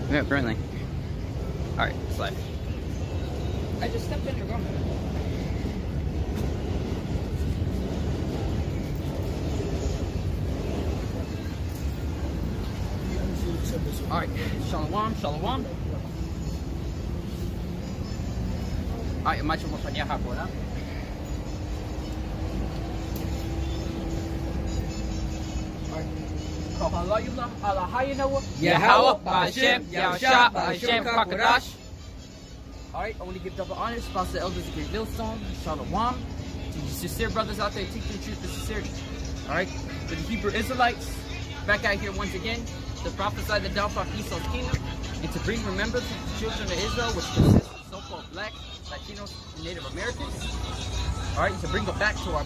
Yeah, apparently. Alright, slide. I just stepped in your room. Alright, shalom, shalom. Alright, macho mo pa niya hapon, ha? Yahweh, Ba'Hashem, Yahushua, Ba'Hashem, Kakadash. Alright, I want to give double honors, sponsor the elders of Great Millstone, Shalom. To you sincere brothers out there teaching the truth with sincerity. Alright, for the Hebrew Israelites, back out here once again to prophesy the downfall of Esau's kingdom and to bring remembrance to the children of Israel, which consists of so-called black, Latinos, and Native Americans. Alright, to bring them back to our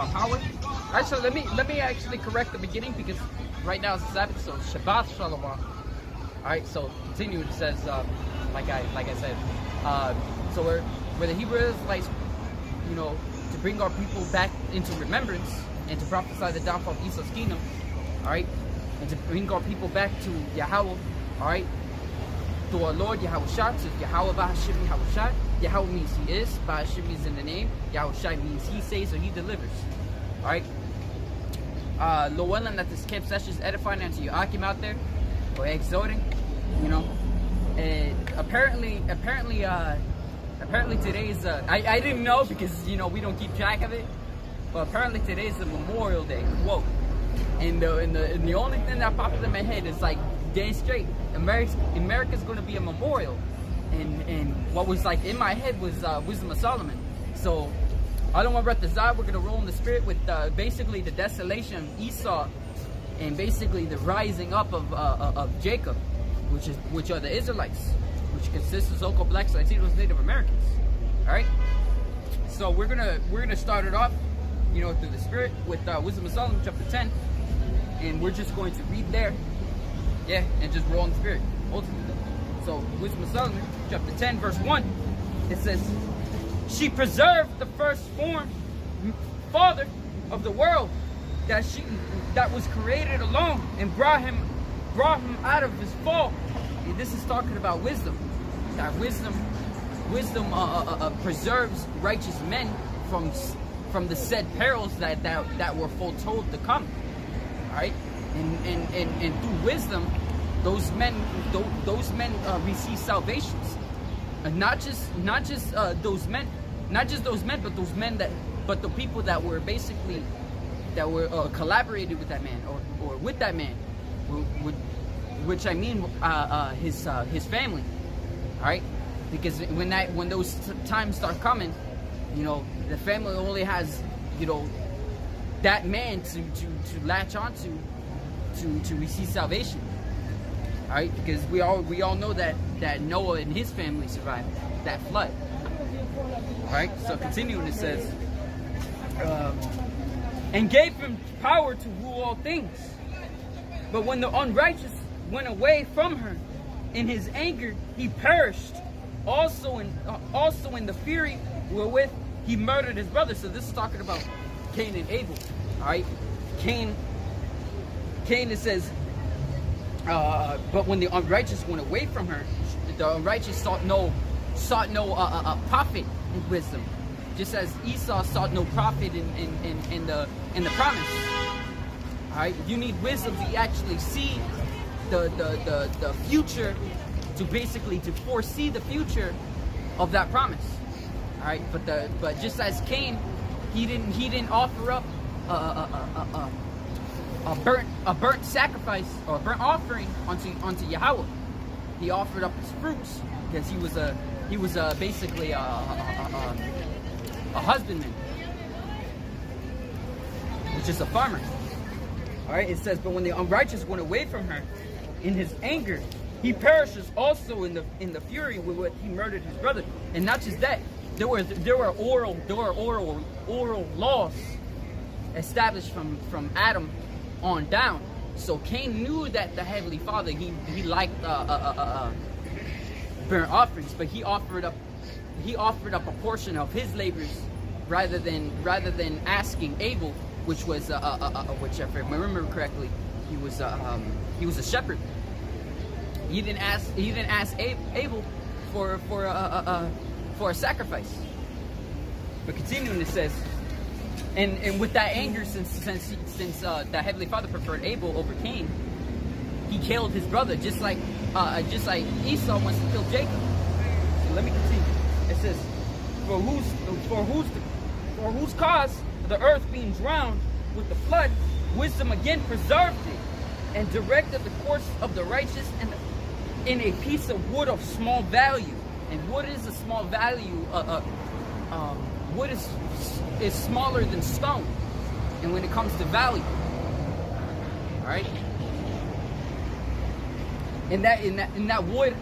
power. Alright, so let me actually correct the beginning because right now it's the Sabbath, so Shabbat Shalom. Alright, so continue. It says, like I said, so we're the Hebrew Israelites, you know, to bring our people back into remembrance and to prophesy the downfall of Esau's kingdom. Alright, and to bring our people back to Yahweh. Alright, to our Lord Yahushua, to Yahweh Ba'Hashem Yahushua. Yahweh means he is, Ba'Hashem means in the name, Yahushua means he saves or he delivers. Alright. Lord willing that this camp session is edifying unto you Akim out there, or exhorting, you know. And apparently today's I didn't know because you know we don't keep track of it, but apparently today's a Memorial Day. Whoa. And the only thing that popped in my head is like day straight, America's gonna be a memorial. And what was like in my head was Wisdom of Solomon. So I don't want to Zod. We're gonna roll in the spirit with basically the desolation of Esau and basically the rising up of Jacob, which are the Israelites, which consists of so-called blacks, Latinos, Native Americans. All right. So we're gonna start it off, you know, through the spirit with Wisdom of Solomon chapter 10, and we're just going to read there, yeah, and just roll in the spirit ultimately. So Wisdom of Solomon chapter 10 verse 1, it says, she preserved the firstborn father of the world that was created alone and brought him out of his fall. And this is talking about wisdom. That wisdom preserves righteous men from the said perils that were foretold to come. All right, and through wisdom, those men receive salvations, and not just those men, but the people that were basically collaborated with that man or with that man, which I mean his family. All right, because when those times start coming, you know, the family only has, you know, that man to latch onto to receive salvation. All right, because we all know that Noah and his family survived that flood. All right, so continuing, it says, and gave him power to rule all things. But when the unrighteous went away from her, in his anger he perished. Also in the fury wherewith he murdered his brother. So this is talking about Cain and Abel. All right, Cain. It says, but when the unrighteous went away from her, the unrighteous sought no profit in wisdom, just as Esau sought no profit in the promise. All right, you need wisdom to actually see the future, to basically to foresee the future of that promise. All right, but just as Cain, he didn't offer up a burnt sacrifice or a burnt offering unto Yahweh. He offered up his fruits because he was basically a husbandman, which is a farmer. All right, it says, but when the unrighteous went away from her, in his anger he perishes also in the fury with what he murdered his brother. And not just that, there were oral laws established from Adam on down. So Cain knew that the Heavenly Father, he liked burnt offerings, but he offered up a portion of his labors rather than asking Abel, which was which, if I remember correctly, he was a shepherd. He didn't ask Abel for a sacrifice. But continuing, it says, and with that anger, since the Heavenly Father preferred Abel over Cain, he killed his brother, just like Esau wants to kill Jacob. So let me continue. It says, for whose cause the earth being drowned with the flood, wisdom again preserved it, and directed the course of the righteous in a piece of wood of small value. And wood is a small value. Wood is smaller than stone, and when it comes to value, all right. And that wood,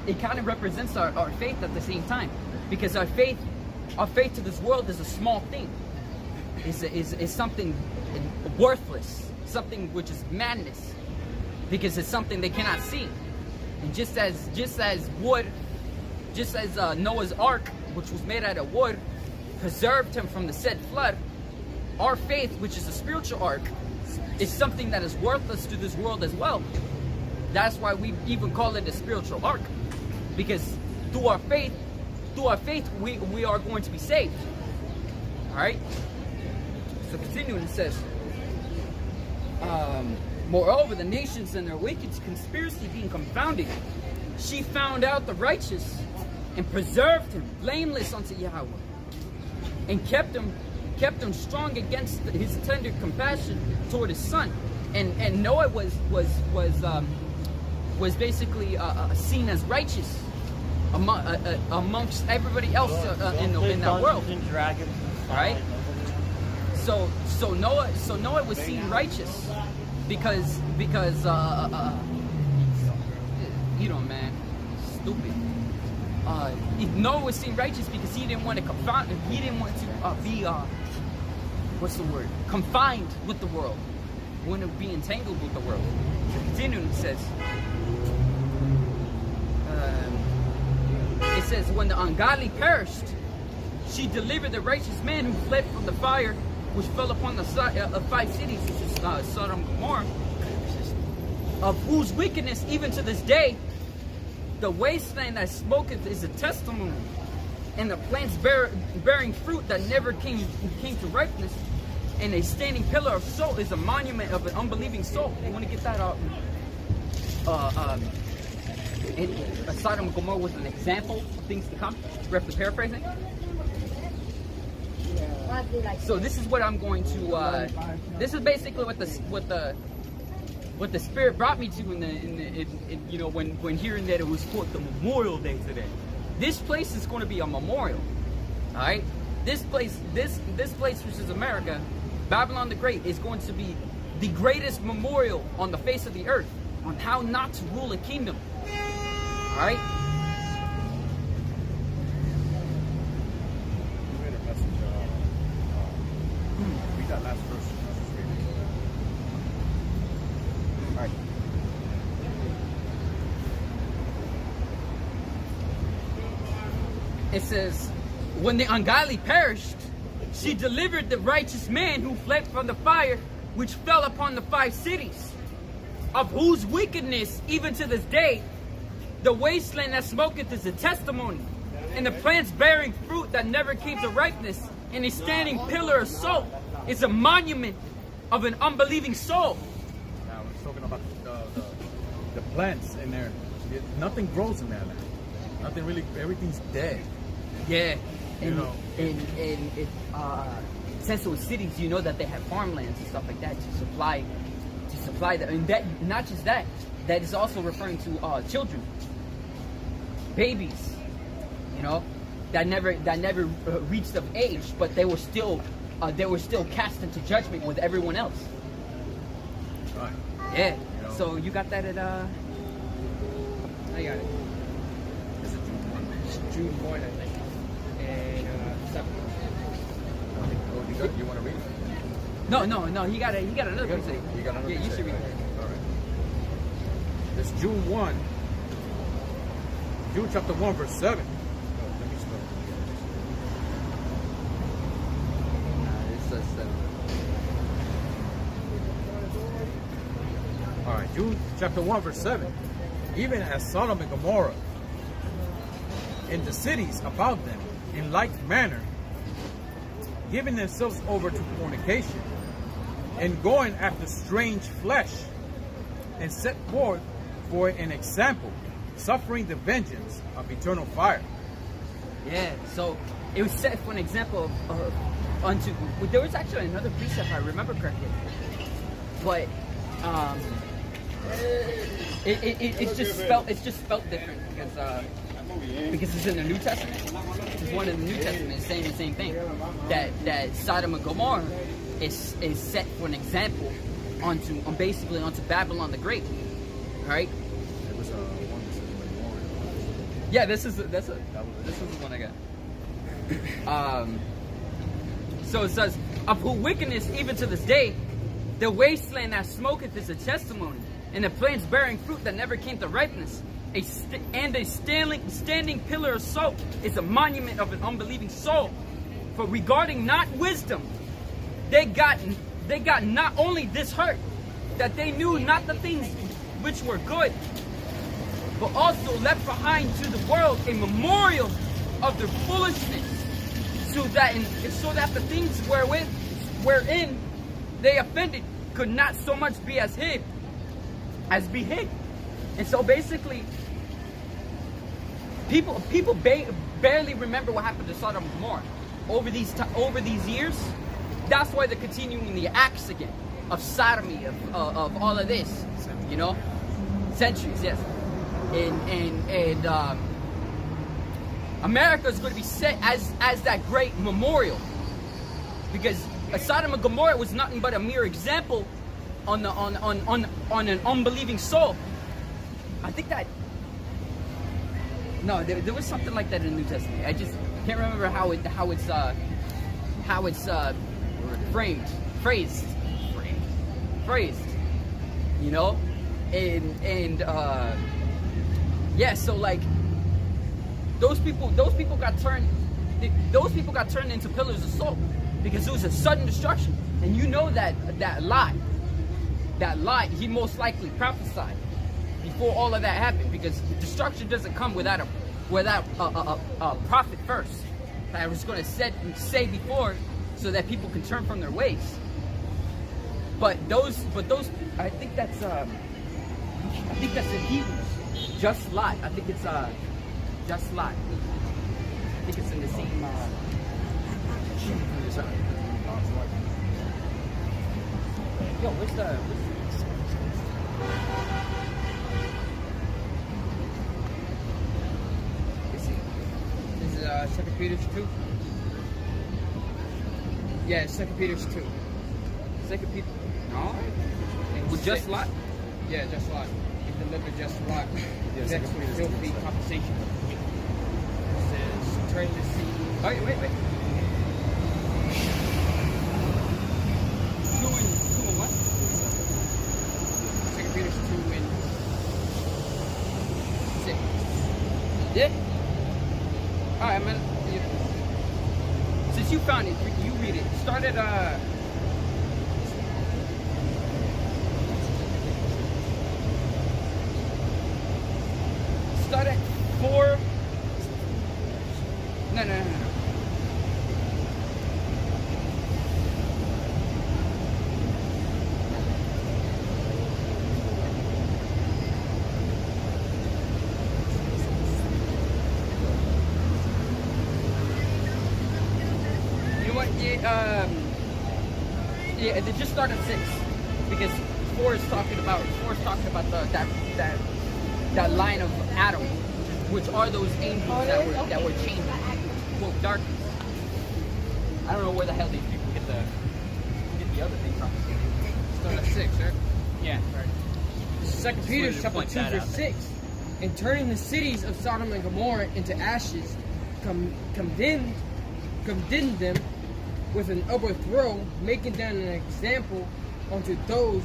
it kind of represents our faith at the same time, because our faith to this world is a small thing. Is something worthless, something which is madness, because it's something they cannot see. And just as Noah's Ark, which was made out of wood, preserved him from the said flood, our faith, which is a spiritual ark, is something that is worthless to this world as well. That's why we even call it a spiritual ark, because through our faith, we are going to be saved. All right. So continuing, it says, moreover, the nations and their wicked conspiracy being confounded, she found out the righteous and preserved him blameless unto Yahweh, and kept him strong against his tender compassion toward his son. And Noah was basically seen as righteous amongst everybody else in that world. All right. So Noah was seen righteous because you know, man, stupid. Noah was seen righteous because he didn't want to confound. He didn't want to be what's the word? Confined with the world. He wanted to be entangled with the world. So continuing, it says, when the ungodly perished, she delivered the righteous man who fled from the fire which fell upon the 5 cities, which is Sodom and Gomorrah, of whose wickedness even to this day the wasteland that smoketh is a testimony, and the plants bearing fruit that never came to ripeness, and a standing pillar of salt is a monument of an unbelieving soul. You want to get that out? Sodom and Gomorrah was an example of things to come. Roughly paraphrasing. So this is what I'm going to. This is basically what the Spirit brought me to in you know, when hearing that it was quote the Memorial Day today. This place is going to be a memorial. All right. This place, which is America, Babylon the Great, is going to be the greatest memorial on the face of the earth on how not to rule a kingdom. All right. Read that last verse. All right. It says, when the ungodly perished, she delivered the righteous man who fled from the fire which fell upon the 5 cities, of whose wickedness even to this day the wasteland that smoketh is a testimony, and the plants bearing fruit that never came to ripeness, and a standing pillar of salt is a monument of an unbelieving soul. Now we're talking about the plants in there. Nothing grows in there now. Nothing really. Everything's dead. Yeah, and you know, and since those cities, you know that they have farmlands and stuff like that to supply that, and that not just that. That is also referring to children, babies, you know, that never reached of age, but they were still cast into judgment with everyone else. Right. Yeah. You know. So you got that at I got it. Is it June 1? June 1, I think. And 7. Oh, you want to read it? No. He got another piece. You got another Yeah, you piece. should read it. All right. It's June 1. June chapter 1, verse 7. Let me spell It says 7. it. All right. Jude chapter 1 verse 7. Even as Sodom and Gomorrah and the cities about them in like manner, giving themselves over to fornication and going after strange flesh, and set forth for an example, suffering the vengeance of eternal fire. Yeah, so it was set for an example of unto. There was actually another precept, if I remember correctly, but it's just spelt different because it's in the New Testament. It's one in the New Testament saying the same thing, that Sodom and Gomorrah is set for an example basically onto Babylon the Great, right? It was one that says memorial. Yeah, this is the one I got. So it says, of whose wickedness even to this day, the wasteland that smoketh is a testimony, and the plants bearing fruit that never came to ripeness, and a standing pillar of salt is a monument of an unbelieving soul. For regarding not wisdom, they got not only this hurt, that they knew not the things which were good, but also left behind to the world a memorial of their foolishness, so that the things wherein they offended could not so much be hid. And so basically, people barely remember what happened to Sodom and Gomorrah over these years. That's why they're continuing the acts again of sodomy, of all of this, you know, centuries, yes. And America is going to be set as that great memorial, because Sodom and Gomorrah was nothing but a mere example on an unbelieving soul. I think that there was something like that in the New Testament. I just can't remember how it's phrased, you know, and yeah. So like those people got turned into pillars of salt because it was a sudden destruction, and you know that lie he most likely prophesied before all of that happened, because destruction doesn't come without a prophet first. I was going to say before, so that people can turn from their ways. But those, I think that's in Hebrews. Just lie. I think it's just lie. I think it's in the same. Yo, where's the? This is 2 Peter 2. Yeah, 2 Peter 2. 2 Peter. No. With just lot? Yeah, just lot. He delivered just lot. Vexed with filthy compensation. It says, turn the sea. Oh, wait. 2 and what? 2 Peter 2 and 6. Yeah? Alright, man. Since you found it, you read it. Start at start at 4. No. Yeah, they just start at 6 because 4 is talking about that line of Adam, which are those angels that were chained to quote darkness. I don't know where the hell these people get the other thing from. Start at 6, right? Yeah, right. 2 Peter chapter 2 verse 6. And turning the cities of Sodom and Gomorrah into ashes, condemned them with an overthrow, making them an example unto those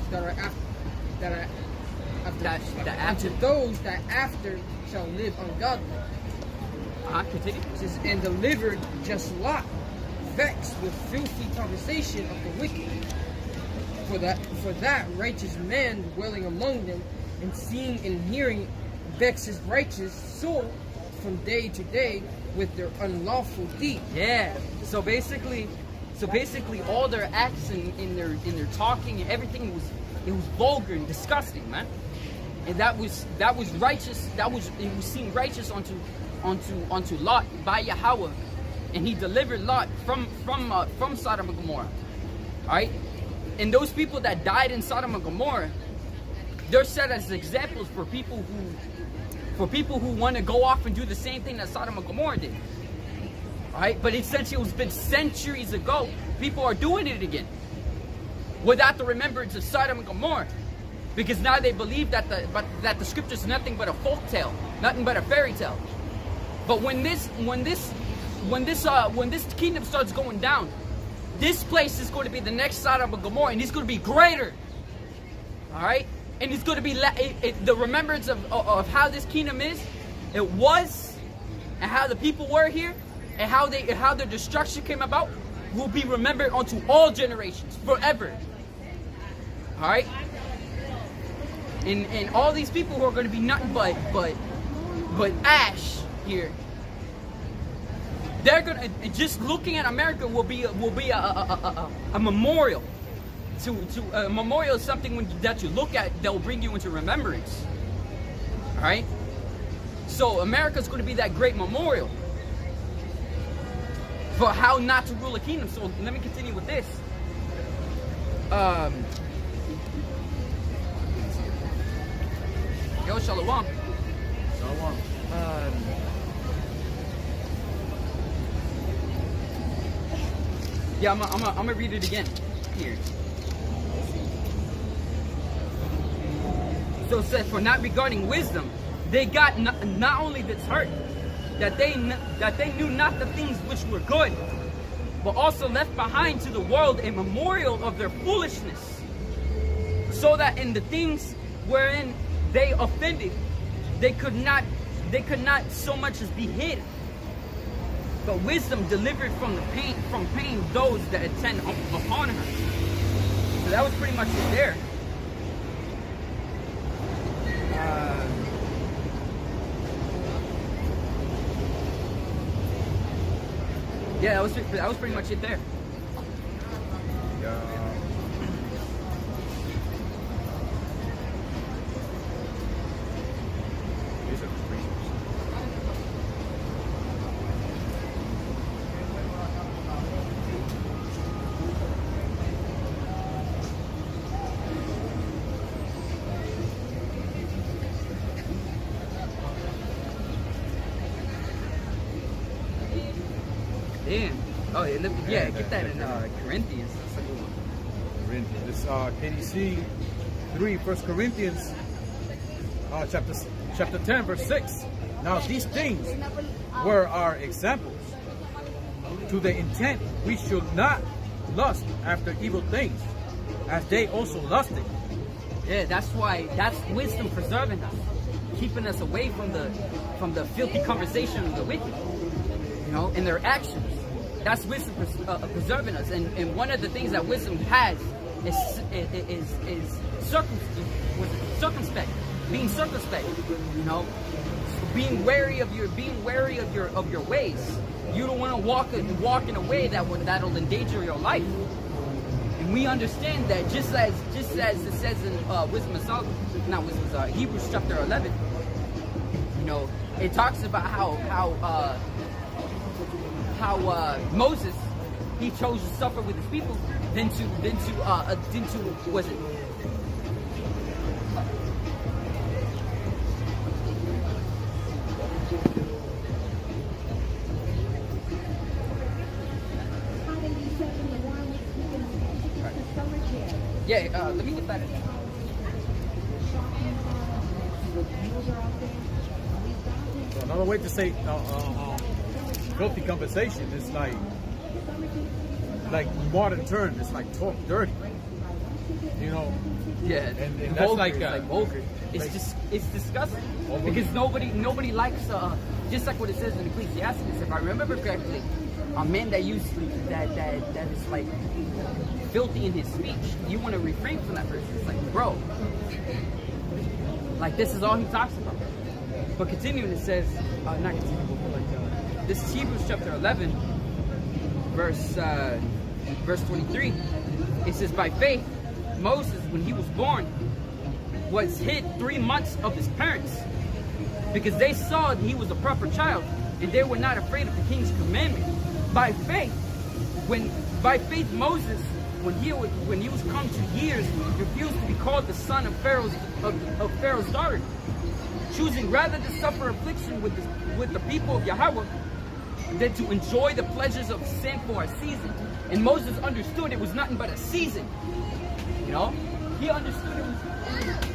those that after shall live ungodly. Continue. It says, and delivered just Lot, vexed with filthy conversation of the wicked. For that righteous man dwelling among them, and seeing and hearing, vex his righteous soul from day to day with their unlawful deed. Yeah. So basically, all their acts in their talking and everything was vulgar and disgusting, man. And that was righteous. It was seen righteous onto Lot by Yahweh, and he delivered Lot from Sodom and Gomorrah. All right. And those people that died in Sodom and Gomorrah, they're set as examples for people who want to go off and do the same thing that Sodom and Gomorrah did. All right, but essentially it's been centuries ago. People are doing it again without the remembrance of Sodom and Gomorrah, because now they believe that the scriptures is nothing but a folk tale, nothing but a fairy tale. But when this kingdom starts going down, this place is going to be the next Sodom and Gomorrah, and it's going to be greater. All right, and it's going to be the remembrance of how this kingdom is, it was, and how the people were here, and how their destruction came about, will be remembered unto all generations forever. All right, and all these people who are going to be nothing but ash here. They're gonna, just looking at America will be a memorial. A memorial is something that you look at that will bring you into remembrance. All right. So America is going to be that great memorial for how not to rule a kingdom. So let me continue with this. Yo, shalom. Shalom. Yeah, I'm gonna read it again here. So it says, for not regarding wisdom, they got not only this hurt, that they knew not the things which were good, but also left behind to the world a memorial of their foolishness, so that in the things wherein they offended, they could not so much as be hid. But wisdom delivered from pain those that attend upon her. So that was pretty much it there. Yeah, that was pretty much it there. Damn. Oh, yeah, get that in Corinthians. That's a good one. Corinthians. This KDC 3, 1 Corinthians, chapter 10, verse 6. Now these things were our examples, to the intent we should not lust after evil things, as they also lusted. Yeah, that's wisdom preserving us, keeping us away from the filthy conversation of the wicked, you know, in their actions. That's wisdom preserving us, and one of the things that wisdom has is circumspect, being circumspect. You know, being wary of your ways. You don't want to walk in a way that'll endanger your life. And we understand that just as it says in Hebrews chapter 11. You know, it talks about how Moses, he chose to suffer with his people than to was it? Yeah, let me get that in. So another way to say filthy conversation is like modern term, it's like talk dirty, you know. Yeah, and that's vulgar, like vulgar. It's disgusting because nobody likes just like what it says in Ecclesiastes. If I remember correctly, a man that is like filthy in his speech, you want to refrain from that person. It's like, bro, like this is all he talks about. But continuing, it says, not continuing, but this is Hebrews chapter 11, verse 23. It says, by faith, Moses, when he was born, was hid 3 months of his parents, because they saw that he was a proper child, and they were not afraid of the king's commandment. By faith, Moses, when he was come to years, refused to be called the son of Pharaoh's daughter, choosing rather to suffer affliction with the people of Yahweh than to enjoy the pleasures of sin for a season. And Moses understood it was nothing but a season. You know, he understood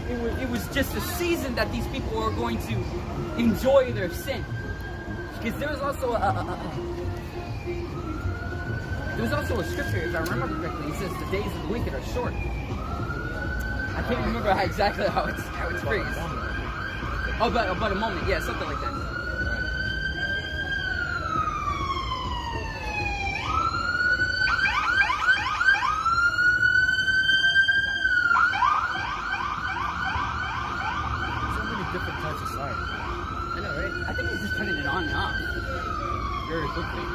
it was just a season that these people were going to enjoy their sin. Because there was also a scripture, if I remember correctly. It says the days of the wicked are short. I can't remember exactly how it's phrased. Oh, about a moment, yeah, something like that. Different types of sirens. I know, right? I think he's just turning it on and off very quickly.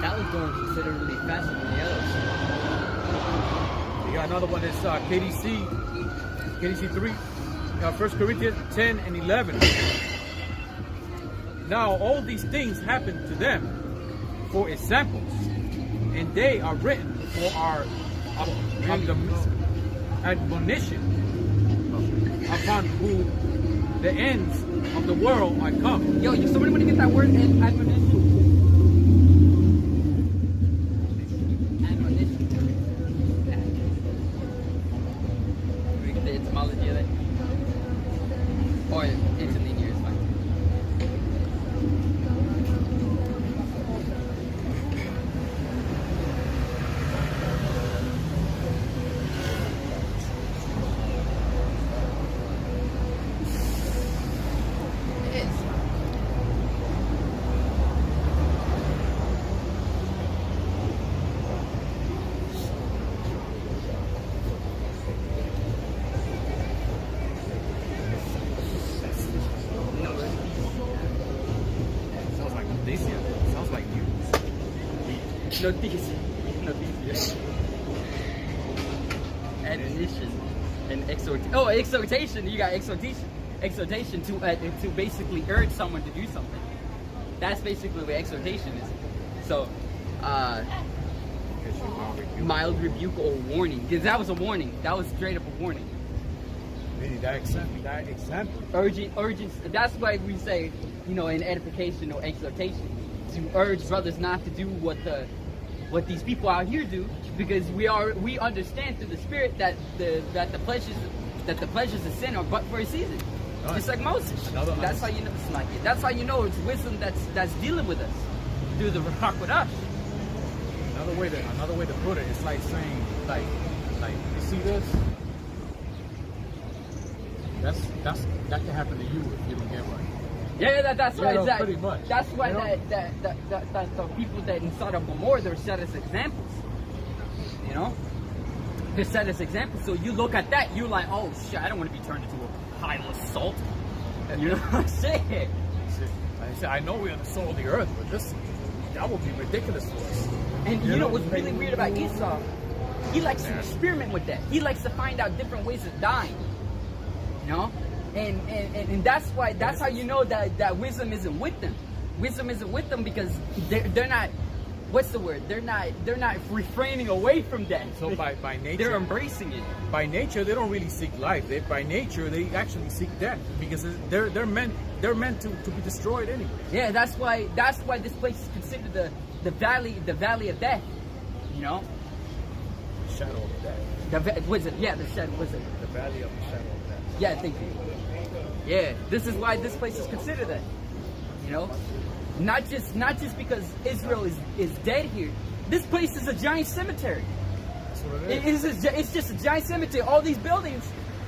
That was going considerably faster than the others. We got another one that's KDC 3, 1 Corinthians 10 and 11. Now all these things happen to them for examples, and they are written for our admonition, upon who the ends of the world might come. Yo, somebody want to get that word in admonition? Admonition. We get the etymology of that? Or interlinear is fine. Sounds like news. Noticia. Admonition and exhortation. Oh, exhortation. You got exhortation. Exhortation to basically urge someone to do something. That's basically what exhortation is. So, mild rebuke or warning. Because that was a warning. That was straight up a warning. Really, that example. Urging. That's why we say, in edification or exhortation, to urge brothers not to do what these people out here do, because we understand through the Spirit that the pleasures of sin are but for a season, just like Moses. That's how you know it's like it. That's how you know it's wisdom that's dealing with us through the Rakwadash. Another way to put it, it's like saying, like you see this. That can happen to you if you don't get right. Yeah, that's right. Exactly. Pretty much. That's why that the people that in Sodom and Gomorrah, they're set as examples. They're set as examples. So you look at that, you're like, oh shit, I don't want to be turned into a pile of salt. You know what I'm saying? I know we're on the soul of the earth, but that would be ridiculous for us. And you know what's really weird about Esau? He likes to experiment with that. He likes to find out different ways of dying. And that's how you know that wisdom isn't with them. Wisdom isn't with them because they're not, what's the word? They're not refraining away from death. So by nature, they're embracing it. By nature, they don't really seek life. By nature, they actually seek death because they're meant to be destroyed anyway. Yeah, that's why this place is considered the valley of death. Shadow of death. Was it? Yeah, the shadow. Was it? The valley of the shadow of death. Yeah, thank you. Yeah, this is why this place is considered that. Not just because Israel is dead here. This place is a giant cemetery. That's what it is. It's just a giant cemetery. All these buildings,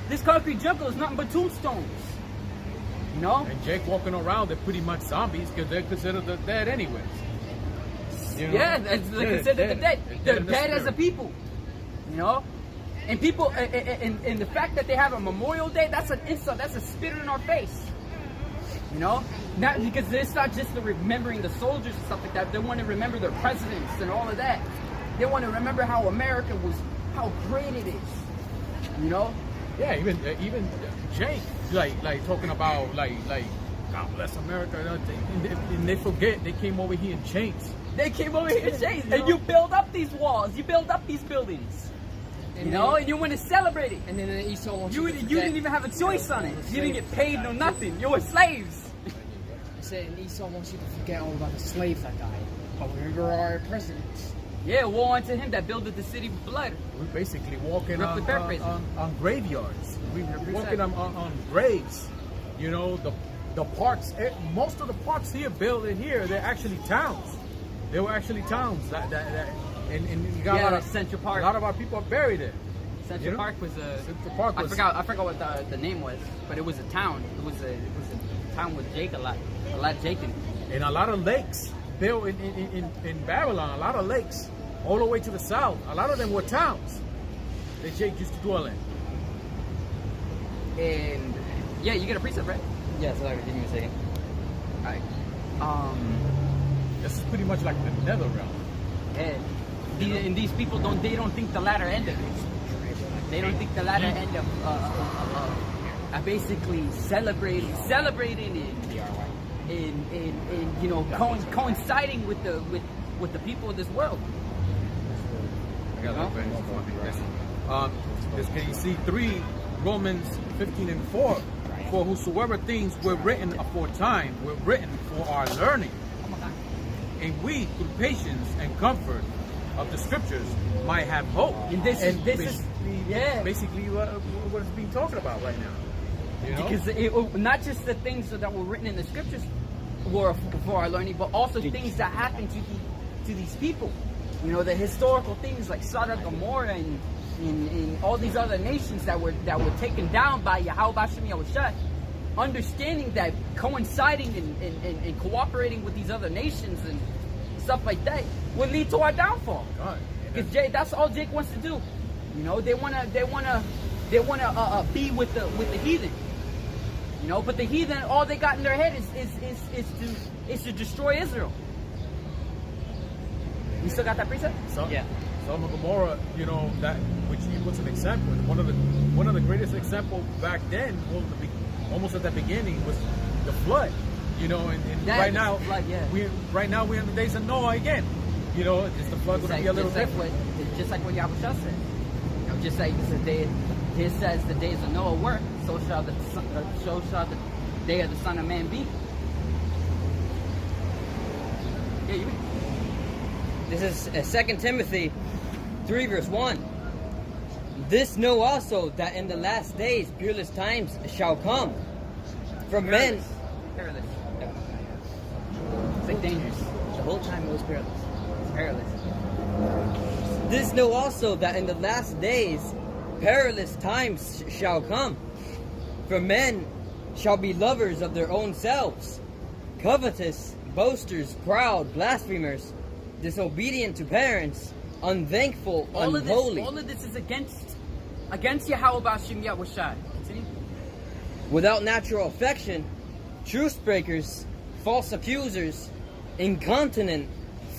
this concrete jungle is nothing but tombstones. And Jake walking around, they're pretty much zombies because they're considered dead anyways. You know? Yeah, that's they're considered the dead. They're dead as a people. You know? And people, and the fact that they have a Memorial Day, that's an insult. That's a spit in our face. You know? Not because it's not just the remembering the soldiers and stuff like that. They want to remember their presidents and all of that. They want to remember how America was, how great it is. You know? Yeah, even Jake, like talking about like God bless America, and they forget they came over here in chains. They came over here in chains, and you build up these walls, you build up these buildings, and you know, and you want to celebrate it. And then Esau wants you didn't even have a choice on it. You didn't get paid no nothing. You were slaves. I said, and Esau wants you to forget all about the slaves that died. But we're our presidents. Yeah, woe unto him that buildeth the city with blood. We're basically walking on graveyards. We're walking on graves. You know, the parks, most of the parks here built in here, they're actually towns. They were actually towns. And you got a lot of Central Park. A lot of our people are buried there. Central Park was a. Central Park was, I forgot what the name was, but it was a town. It was a town with Jake a lot Jake in it. And a lot of lakes built in Babylon. A lot of lakes all the way to the south. A lot of them were towns that Jake used to dwell in. And yeah, you get a precept, right? Yeah, so give me a second. Alright. This is pretty much like the nether realm. Yeah. And these people don't think the latter end of it. They don't think the latter end of basically celebrating and you know coinciding with the people of this world. I got this can you see 3 Romans 15:4. For whosoever things were written aforetime were written for our learning, and we through patience and comfort of the scriptures might have hope. And this is basically what it's being talked about right now. You know? Because not just the things that were written in the scriptures were for our learning, but also things that happened to these people. You know, the historical things like Sodom and Gomorrah and all these other nations that were taken down by 𝚒𝚒𝚗𝚒𝚒𝚗𝚒, understanding that coinciding and cooperating with these other nations and stuff like that would lead to our downfall. Because that's all Jake wants to do. You know, they wanna be with the heathen. You know, but the heathen, all they got in their head is to destroy Israel. You still got that precept? Yeah. Sodom and Gomorrah, you know, that which he puts an example. One of the greatest examples back then, almost at the beginning, was the flood. You know, and right now, flood, yeah. we're in the days of Noah again. You know, is the flood going to be a little different? Just like what 𝚒𝚒 said. You know, just like the day, it says the days of Noah were, so shall the day of the Son of Man be. Yeah, you. This is 2 Timothy 3 verse 1. This know also that in the last days peerless times shall come. From men. Perilous. It's like dangerous. The whole time it was perilous. It's perilous. This know also that in the last days perilous times shall come. For men shall be lovers of their own selves, covetous, boasters, proud, blasphemers, disobedient to parents, unthankful, unholy. All of this is against 𝚒𝚒𝚗𝚒-𝚒𝚒. Continue. Without natural affection, truce breakers, false accusers, incontinent,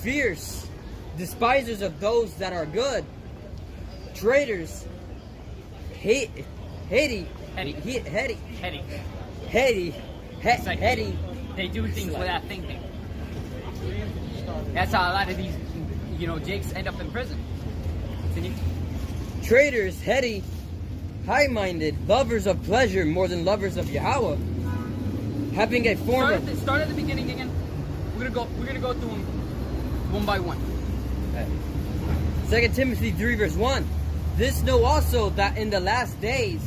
fierce, despisers of those that are good, traitors, heady. They do things without thinking. That's how a lot of these, you know, Jakes end up in prison. Continue. Traitors, heady, high-minded, lovers of pleasure more than lovers of Yahweh, having a form of... Start at the beginning again. We're gonna go through them one by one. 2 Timothy 3 verse 1. This know also that in the last days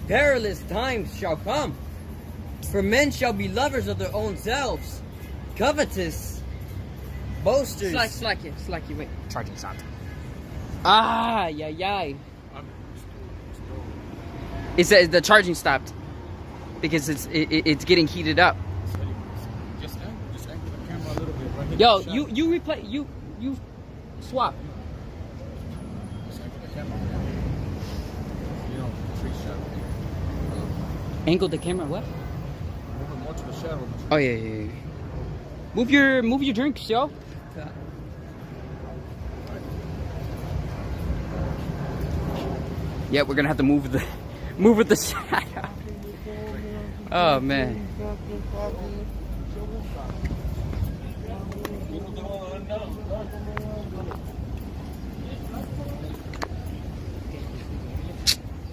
perilous times shall come. For men shall be lovers of their own selves, covetous, boasters. Slack you, wait. Charging sound. Yeah. It says the charging stopped because it's getting heated up. Just angle the camera a little bit right Yo, you replay, you swap. Angle the camera, what? Moving more to the shadow. Oh yeah. Move your drinks, yo. Yeah, we're gonna have to move with the shadow. Oh man.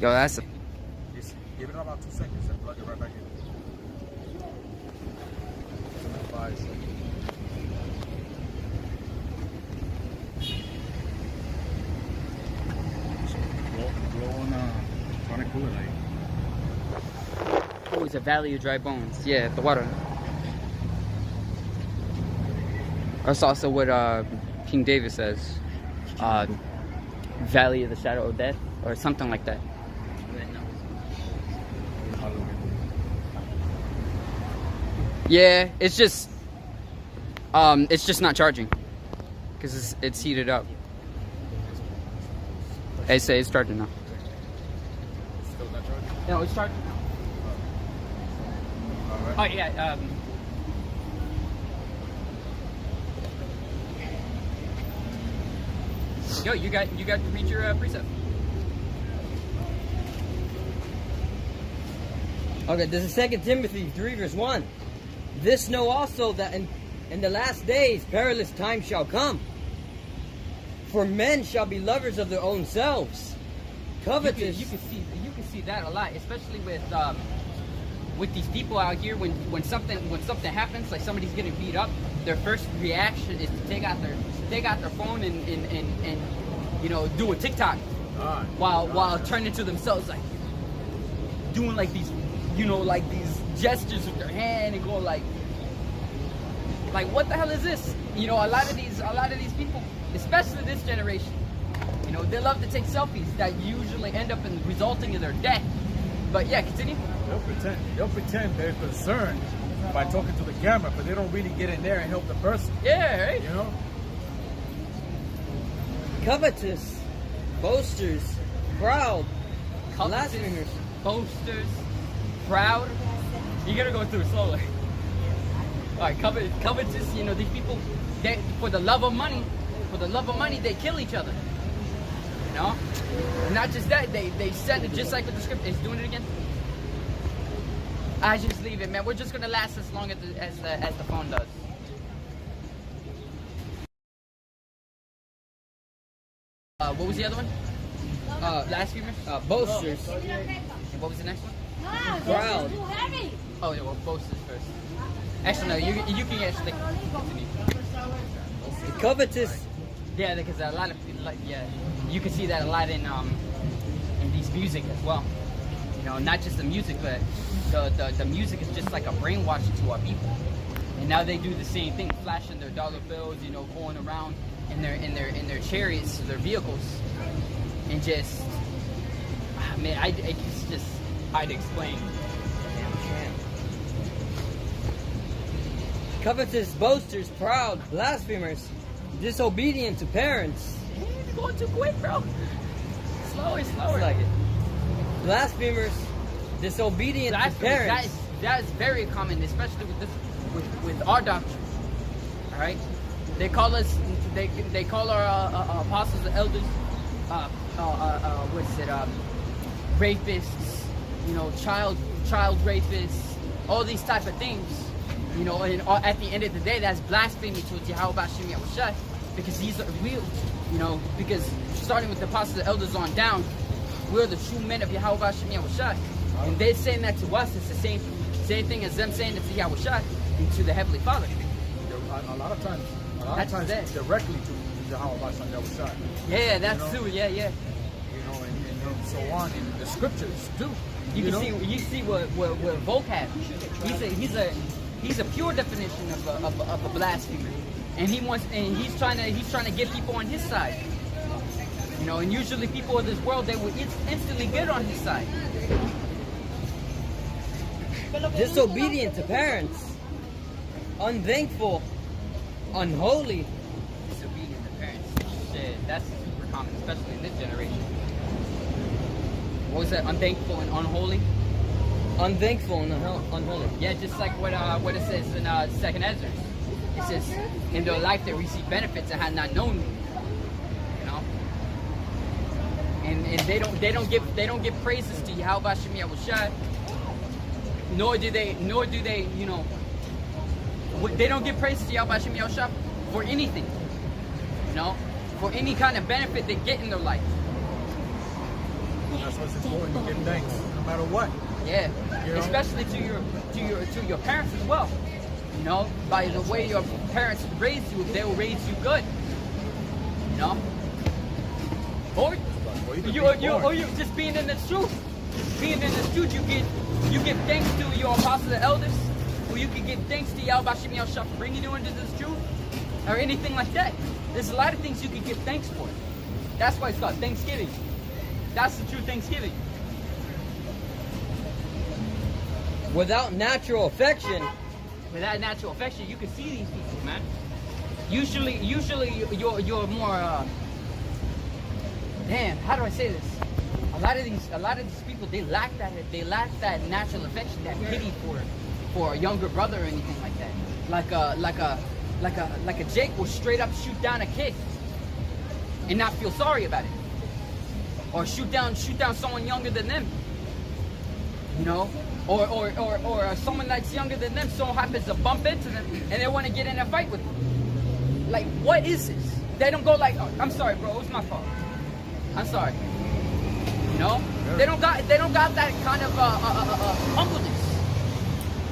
Yo, that's a... Just give it about 2 seconds and plug it right back in. 5 seconds. Blow on tonic cooler light. Oh, it's a valley of dry bones. Yeah, the water. That's also what King David says. Valley of the shadow of death, or something like that. Yeah, it's just not charging because it's heated up. It's starting now. Still not charging? No, it's starting now. Oh yeah. Yo, you got to read your precept. Okay, this is 2 Timothy 3 verse 1. This know also that in the last days perilous times shall come. For men shall be lovers of their own selves, covetous. You can see that a lot, especially with these people out here. When something happens, like somebody's getting beat up, their first reaction is to take out their phone and you know, do a TikTok while turning to themselves, like doing like these, you know, like these gestures with their hand and going like what the hell is this? You know, a lot of these people, especially this generation, you know, they love to take selfies that usually end up resulting in their death. But yeah, continue. They'll pretend they're concerned by talking to the camera, but they don't really get in there and help the person. Yeah, right? You know? Covetous, boasters, proud, blasphemers. Boasters, proud. You gotta go through it slowly. Alright, covetous, you know, these people, for the love of money, they kill each other. You know? And not just that, they send it just like with the script. It's doing it again. I just leave it, man. We're just gonna last as long as the phone does. What was the other one? Blasphemers? Boasters, And what was the next one? proud. Oh, yeah, well, boasters first. Actually, no, you can actually continue. Covetous. Yeah, because a lot of people, like, yeah, you can see that a lot in these music as well. You know, not just the music, but the music is just like a brainwashing to our people. And now they do the same thing, flashing their dollar bills, you know, going around in their chariots, their vehicles, and just, man, it's just hard to explain. Covetous, boasters, proud, blasphemers, disobedient to parents. You're going too quick, bro. Slower. Like it. Blasphemers, disobedient to parents. That is very common, especially with our doctrine. All right, they call our apostles and elders, rapists, you know, child rapists, all these type of things. You know, and at the end of the day, that's blasphemy towards 𝚑𝚑 because these are real, you know, because starting with the apostles and elders on down, we're the true men of 𝚑𝚑 and they're saying that to us. It's the same thing as them saying it to Yahushua and to the Heavenly Father. A lot of times directly to 𝚑𝚑 Yeah, that's true. Yeah. You know, and so on in the scriptures too. You see what Volk had. He's a pure definition of a blasphemer, and he's trying to get people on his side. You know, and usually people of this world, they will instantly get on his side. Disobedient to parents, unthankful, unholy. Disobedient to parents. Shit, that's super common, especially in this generation. What was that? Unthankful and unholy? Unthankful and unholy. Yeah, just like what it says in 2nd Ezra. It says, in their life they receive benefits and had not known me. You know? And they don't give praises to 𝚑𝚒𝚗𝚒𝚂𝚑𝚑𝚒, nor do they, you know, they don't give praises to 𝚑𝚒𝚗𝚒 for anything. You know? For any kind of benefit they get in their life. That's what's important, to give thanks, no matter what. Yeah, you know? Especially to your parents as well. You know, by the way your parents raised you, they'll raise you good. You know, or you just being in the truth. Being in the truth, you give thanks to your apostles and elders, or you can give thanks to 𝚑𝚒𝚗𝚒𝚂𝚑𝚒 for bringing you into this truth, or anything like that. There's a lot of things you can give thanks for. That's why it's called Thanksgiving. That's the true Thanksgiving. Without natural affection, you can see these people, man. Usually you're more. Damn, how do I say this? A lot of these people, they lack that natural affection, that pity for a younger brother or anything like that. Like a Jake will straight up shoot down a kid and not feel sorry about it, or shoot down someone younger than them. You know. Or someone that's younger than them so happens to bump into them and they want to get in a fight with them. Like, what is this? They don't go like, oh, I'm sorry, bro, it was my fault. I'm sorry. You know? They don't got that kind of humbleness.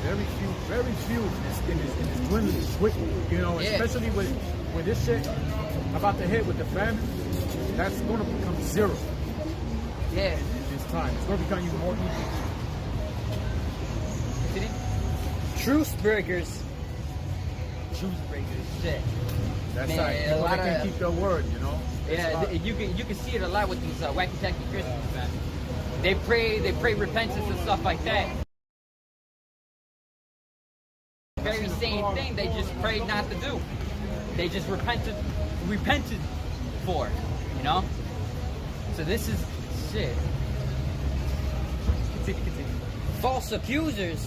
Very few in this dwindling quickly. You know, Yeah. especially with this shit about to hit with the family, that's gonna become zero. Yeah. In this time. It's gonna become even more easy. truce breakers. Truce breakers, shit. That's Man, right. People a lot that can of- keep their word, you know. Yeah, you can see it a lot with these wacky tacky Christians, man. They pray repentance and stuff like that. Very same thing they just prayed not to do. They just repented for, you know. So this is shit. Continue. False accusers.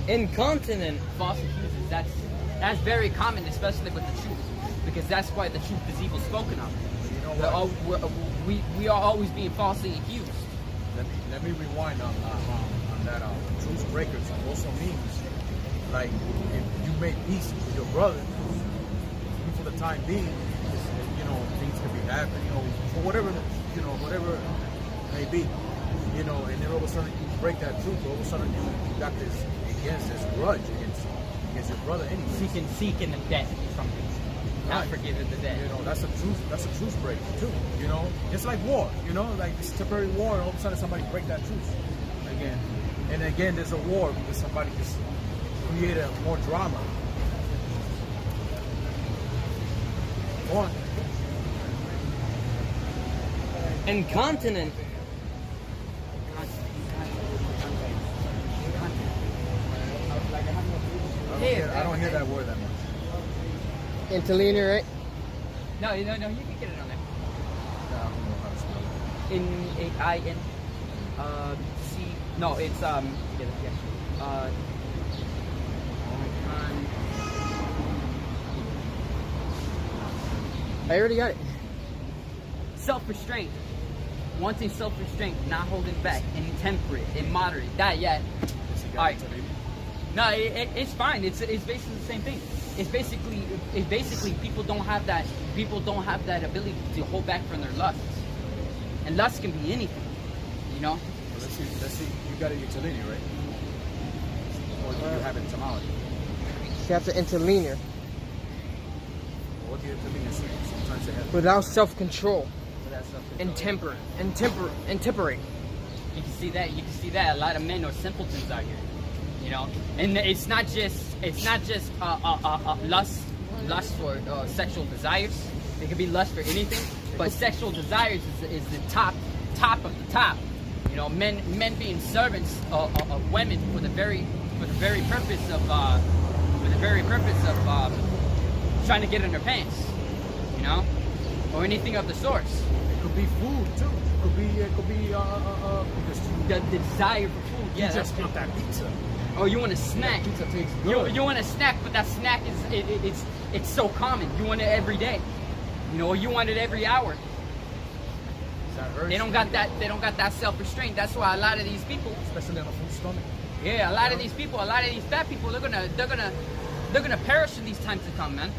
Incontinent. False accusers. That's very common, especially with the truth, because that's why the truth is evil spoken of. You know what? We are always being falsely accused. Let me rewind on that. Truce breakers also means, like, if you make peace with your brother, for the time being, you know, things can be happening, you know, for whatever it may be, you know, and then all of a sudden you break that truth. All of a sudden you got this grudge against your brother anyway. Seeking the debt from him. Not forgiving the debt. You know, that's a truce break too. You know, it's like war. You know, like this temporary war, and all of a sudden somebody break that truce again, and again there's a war because somebody just created more drama. Go on. Incontinent. I don't hear that word that much. Interlinear, right? No, you can get it on there. I don't know how to spell it. N-A-I-N. C. No, it's get it, yeah. I already got it. Self-restraint. Wanting self-restraint, not holding back, intemperate, immoderate. That, yeah. Alright. No, it's fine. It's basically the same thing. It's basically people don't have that ability to hold back from their lusts. And lust can be anything, you know? Well, let's see. You got it interlinear, right? Or do you have it tamale? You have to interlinear. What do you interlinear say? Sometimes they have Without self-control. Without self-control. Intemperate. You can see that. A lot of men are simpletons out here, you know. And it's not just lust for sexual desires. It could be lust for anything, but sexual desires is the top of the top. You know, men being servants of women for the very purpose of for the very purpose of trying to get in their pants, you know, or anything of the sorts. It could be food too. It could be because The desire for food. you Yeah, just want that pizza. or you want a snack. Pizza tastes good. You want a snack, but that snack it's so common. You want it every day, you know, or you want it every hour. They don't got that self-restraint. That's why a lot of these people, especially on a full stomach. yeah, a lot of these people, a lot of these fat people, they're gonna perish in these times to come, man,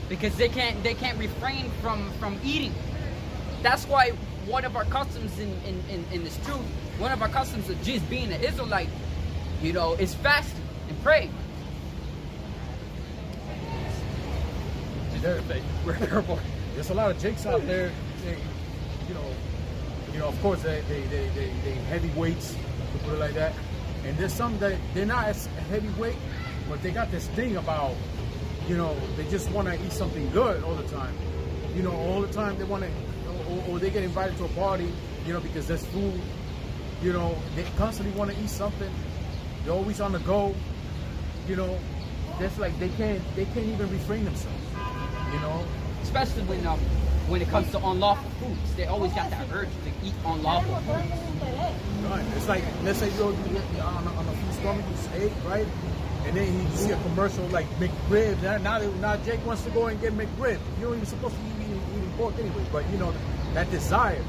because they can't refrain from eating. That's why one of our customs in this truth, one of our customs of just being an Israelite, you know, is fasting and praying. There's a lot of jakes out there. They, you know, of course they heavyweights, to put it like that. And there's some that they're not as heavyweight, but they got this thing about, you know, they just want to eat something good all the time. You know, all the time they want to, or they get invited to a party, you know, because there's food. You know, they constantly want to eat something. They're always on the go. You know, that's like they can't even refrain themselves. You know, Especially when it comes to unlawful foods, they always got that urge to eat unlawful foods. right? It's like, let's say you're on a full stomach, you ate, right? And then you see a commercial like McRib. Now Jake wants to go and get McRib. You're not even supposed to be eating pork anyway. But you know, that desire,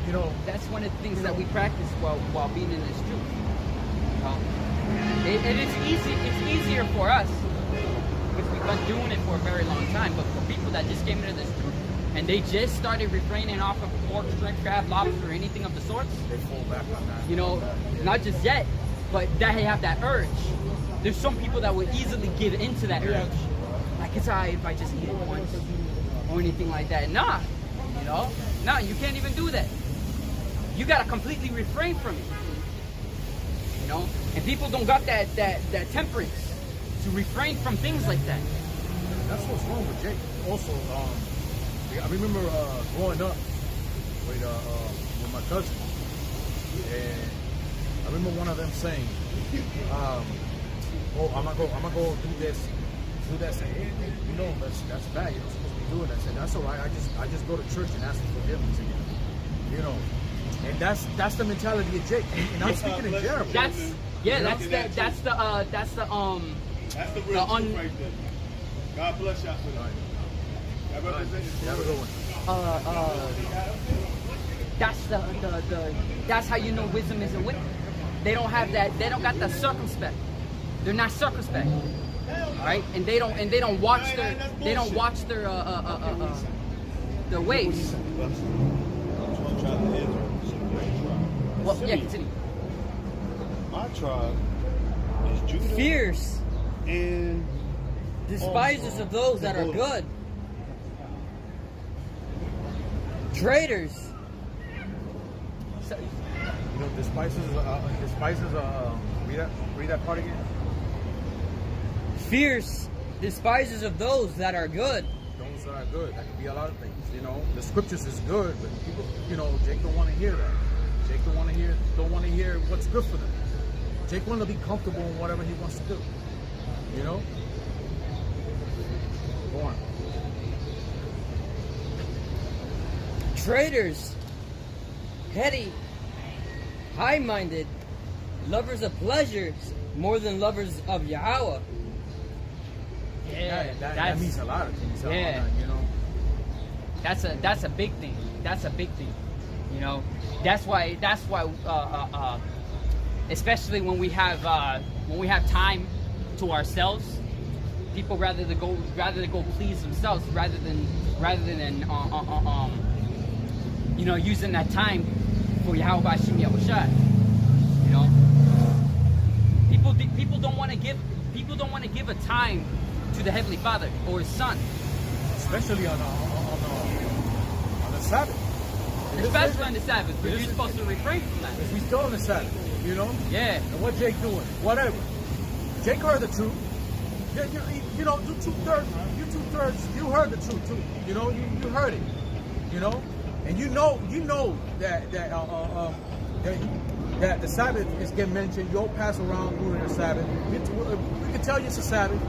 you know. That's one of the things that we practice while being in this truth. And it's easy. It's easier for us because we've been doing it for a very long time. But for people that just came into this truth and they just started refraining off of pork, shrimp, crab, lobster, or anything of the sorts, They fall back on that. you know, not just yet, but that they have that urge. There's some people that would easily give into that urge. Like, it's alright if I just eat it once or anything like that. Nah, you know, nah, you can't even do that. You gotta completely refrain from it. You know, and people don't got that temperance to refrain from things like that. That's what's wrong with Jake. Also, I remember growing up with my cousin, and I remember one of them saying, "Oh, I'm gonna go do this." I said, "Hey, you know, that's bad. You're not supposed to be doing that." I said, "That's all right. I just go to church and ask for forgiveness again." You know, and that's the mentality of Jake. And I'm speaking in Jericho. That's the That's the real truth right there. God bless y'all for that. That represents Have a good one. That's how you know wisdom isn't with them. They don't have that. They don't got that circumspect. They're not circumspect, right? And they don't watch their ways. Well, yeah, continue. My tribe is Judah Fierce, and despisers of those that are good, traitors, You know, despises. Read that part again. fierce, despisers of those that are good. Those that are good. That could be a lot of things. You know, the scriptures is good, but people, you know, Jake don't want to hear that. Jake don't want to hear what's good for them. Jake wants to be comfortable in whatever he wants to do. You know? Go on. Traitors, heady, high-minded, lovers of pleasures more than lovers of Yahweh. Yeah, That means a lot of things. Yeah. You know? That's a big thing. That's a big thing. You know, that's why especially when we have time to ourselves, people rather to go please themselves rather than you know, using that time for Yahweh Bashim Yahushua. You know, people don't want to give a time to the Heavenly Father or His Son, Especially on the Sabbath. especially on the Sabbath. But you're supposed to refrain from that. Because we still on the Sabbath, you know? Yeah. And what Jake doing? Whatever. Jake heard the truth. You know, you 2/3. You heard the truth too. You know, you heard it. You know, and you know that that the Sabbath is getting mentioned. You all pass around during the Sabbath. We can tell you it's a Sabbath,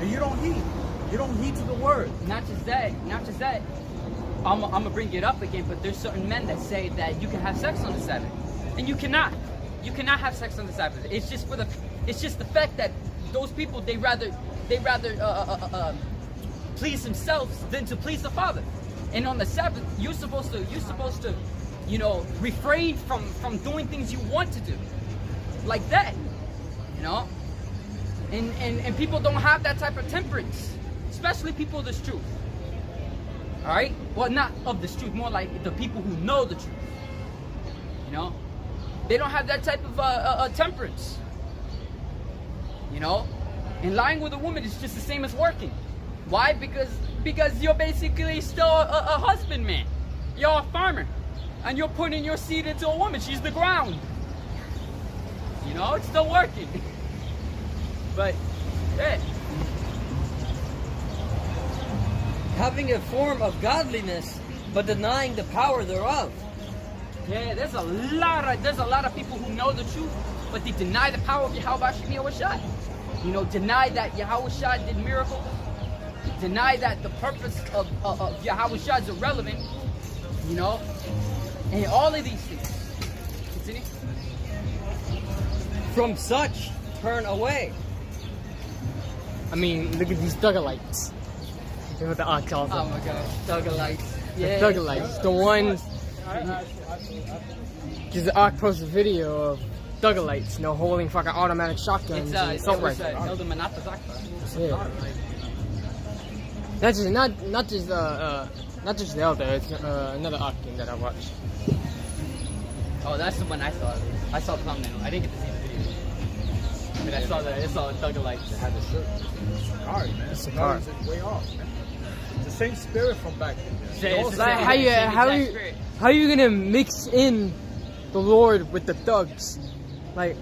and you don't heed. You don't heed to the word. Not just that. I'm gonna bring it up again, but there's certain men that say that you can have sex on the Sabbath, and you cannot. You cannot have sex on the Sabbath. It's just the fact that those people they rather please themselves than to please the Father. And on the Sabbath, you're supposed to, you know, refrain from doing things you want to do, like that, you know. And people don't have that type of temperance, especially people of this truth. All right, well, not of this truth, more like the people who know the truth. You know, they don't have that type of temperance. You know, and lying with a woman is just the same as working. Why? Because you're basically still a husbandman. You're a farmer, and you're putting your seed into a woman. She's the ground. You know, it's still working. But yeah. Having a form of godliness, but denying the power thereof. Yeah, there's a lot of people who know the truth, but they deny the power of Yahweh. You know, deny that Yahweh did miracles. Deny that the purpose of Yahweh is irrelevant. You know, and all of these things. Continue. From such, turn away. I mean, look at these Thuggalites. That's what the Ark calls them. Oh my gosh, Thuggalites. Yeah. The Thuggalites. The ones... Because the Ark posted a video of Thuggalites, you know, holding fucking automatic shotguns and assault rifles. Yeah. Not just the Elder, it's another Ark game that I watched. Oh, that's the one I saw. I saw the thumbnail. I didn't get to see the video. I mean, I saw Thuggalites that had the shirt. Sakari, man. Sakari. Sakari's way off, man. It's the same spirit from back then. It's the Like, same how you gonna mix in the Lord with the thugs? Like,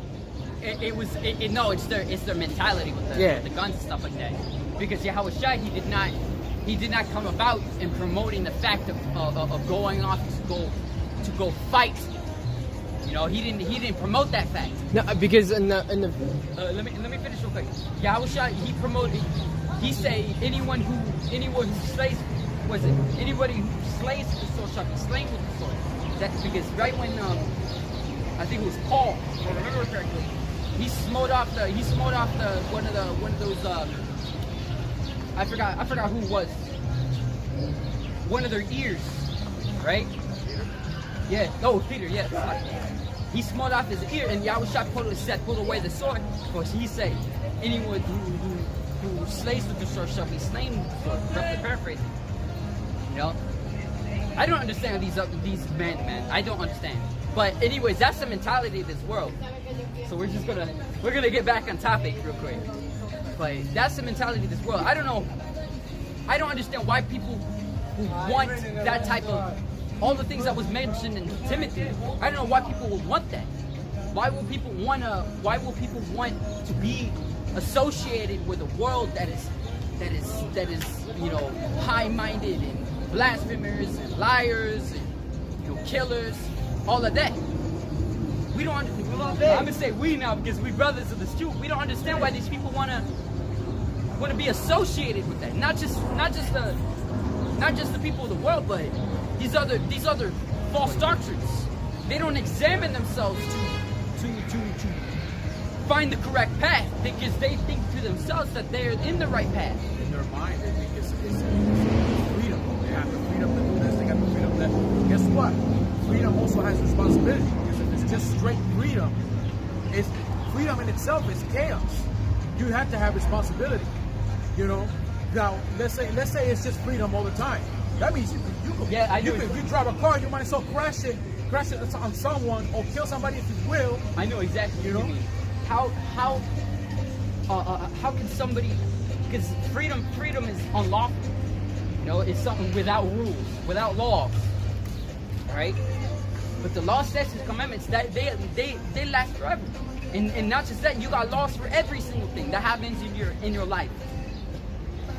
no, it's their mentality with the guns and stuff like that. Because Yahweh Shai, he did not come about in promoting the fact of going off to go fight. You know, he didn't promote that fact. no, because in the let me finish real quick. Yahweh Shai, he say anybody who slays with the sword shall be slain with the sword. That's because right when I think it was Paul, if I remember correctly, he smote off one of those I forgot who it was. One of their ears, right? Yeah, no, Peter, yeah. He smote off his ear, and Yahweh pulled away the sword. Of course, he said, anyone who slays with the sword shall be slain with the sword. Roughly paraphrasing. You know? I don't understand these men, man. I don't understand. But anyways, that's the mentality of this world. So we're gonna get back on topic real quick. But that's the mentality of this world. I don't know. I don't understand why people who want that type of all the things that was mentioned in Timothy. I don't know why people would want that. Why will people want to be associated with a world that is you know, high-minded and blasphemers and liars and, you know, killers, all of that. We don't understand. I'm gonna say we now because we brothers of the truth. We don't understand why these people want to be associated with that. Not just the people of the world, but these other false doctrines. They don't examine themselves to find the correct path because they think to themselves that they're in the right path. In their mind, they think it's freedom. They have the freedom to do this, they got the freedom to that. Guess what? Freedom also has responsibility. Because if it's just straight freedom, freedom in itself is chaos. You have to have responsibility. You know? Now, let's say it's just freedom all the time. That means you drive a car, you might as well crash it on someone or kill somebody if you will. I know exactly. You know? What you mean. How can somebody? Because freedom is unlawful. You know, it's something without rules, without laws. All right. But the law, statutes, commandments that they last forever. And not just that, you got laws for every single thing that happens in your life.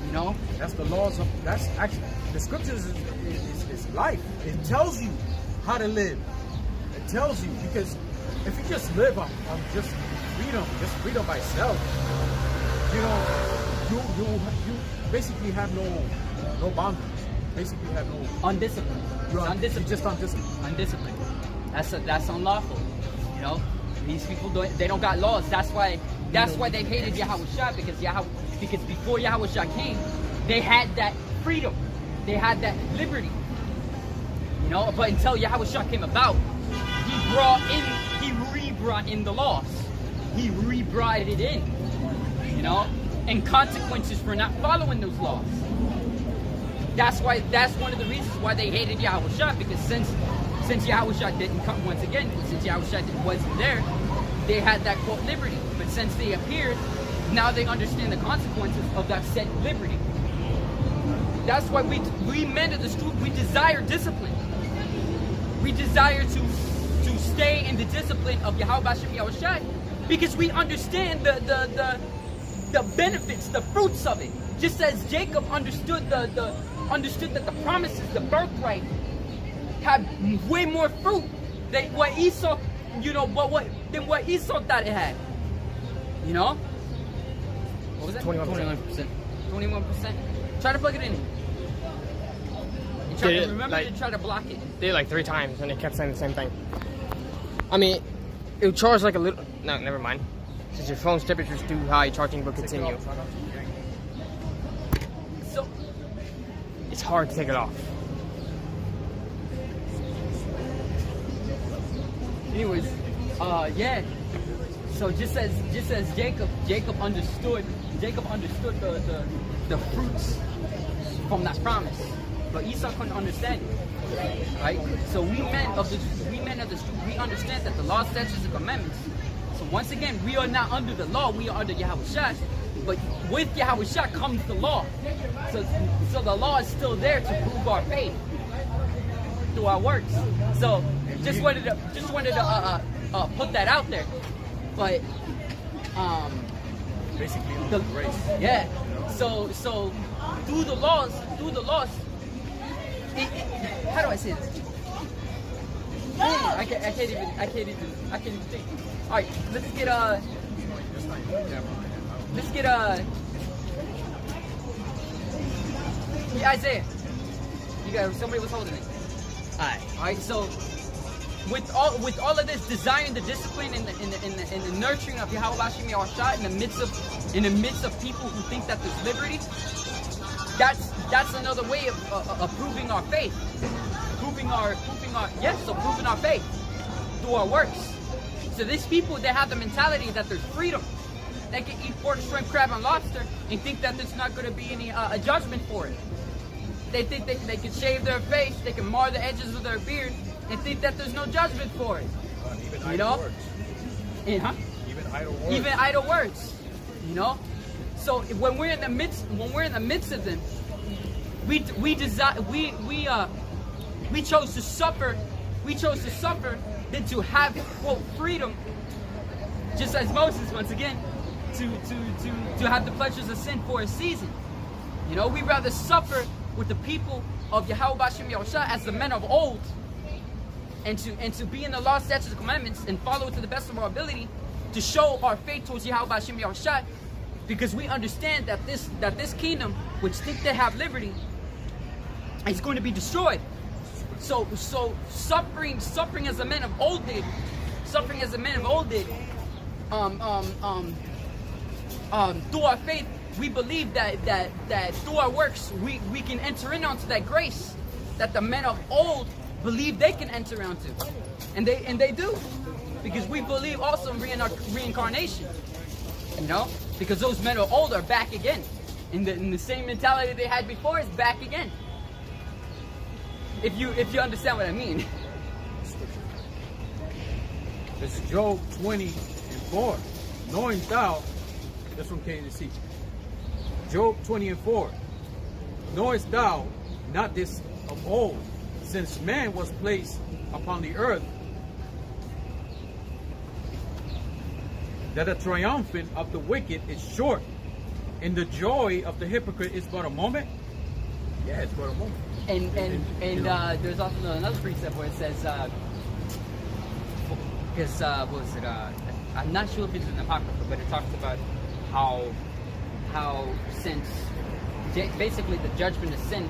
You know? That's the laws of, that's actually, the scriptures is life. It tells you how to live. It tells you, because if you just live on just freedom by self, you know, you basically have no boundaries. Basically have no undisciplined. You're Undisciplined. just undisciplined. Undisciplined. That's unlawful. You know, these people they don't got laws. That's why they hated Yahushua, because before Yahushua came, they had that freedom, they had that liberty. You know, but until Yahushua came about, he re-brought in the laws. He re-brought it in. You know, and consequences for not following those laws. That's one of the reasons why they hated Yahushua, because since Yahushua didn't come, once again, since Yahushua wasn't there, they had that quote liberty. But since they appeared, now they understand the consequences of that said liberty. That's why we men of the truth, we desire discipline. We desire to stay in the discipline of Yahweh Shem Yahushua, because we understand the benefits, the fruits of it. Just as Jacob understood understood that the promises, the birthright, had way more fruit than what Esau, you know, than what Esau thought it had. You know? What was that? 21%. 21%. Try to plug it in. Remember to try to block it. Did it like 3 times and it kept saying the same thing. I mean, it would charge like a little. No, never mind. Since your phone's temperature's too high, charging will continue. So it's hard to take it off. anyways, yeah. So just as Jacob understood the fruits from that promise, but Esau couldn't understand it, right? So we men of the street, we understand that the law, statutes, and commandments. So once again, we are not under the law, we are under Yahushua. But with Yahushua comes the law. So the law is still there to prove our faith through our works. So just wanted to put that out there. But basically the grace. Yeah. So through the laws, how do I say this? I can't even think. All right, let's get yeah, Isaiah. You guys, somebody was holding it. All right. So with all of this, desiring the discipline and the nurturing of Yahweh Shem Yahushua in the midst of people who think that there's liberty, that's another way of proving our faith, proving our faith through our works. So these people, they have the mentality that there's freedom. They can eat pork, shrimp, crab, and lobster and think that there's not going to be any a judgment for it. They think they can shave their face, they can mar the edges of their beard, and think that there's no judgment for it. Even you know? Words. Yeah, huh? Even idle words. You know? So when we're in the midst of them, we chose to suffer. We chose to suffer than to have, quote, freedom. Just as Moses, once again, to have the pleasures of sin for a season. You know, we'd rather suffer with the people of Yahweh Shem Yahushua as the men of old, and to be in the law, statutes, and commandments and follow it to the best of our ability, to show our faith towards Yahweh Shem Yahushua, because we understand that this kingdom, which think they have liberty, is going to be destroyed. So suffering as the men of old did, through our faith, we believe that through our works we can enter in onto that grace that the men of old believe they can enter onto, and they do, because we believe also in reincarnation. You know, because those men of old are back again, in the same mentality they had before is back again. If you understand what I mean. It's Job 20:4. Knowing thou, that's from 𝚒𝚒. Job 20:4. Knowest thou not this of old, since man was placed upon the earth, that the triumphant of the wicked is short, and the joy of the hypocrite is but a moment? Yeah, it's but a moment. And there's also another precept where it says, Because what was it? I'm not sure if it's an apocrypha, but it talks about how since basically the judgment of sin,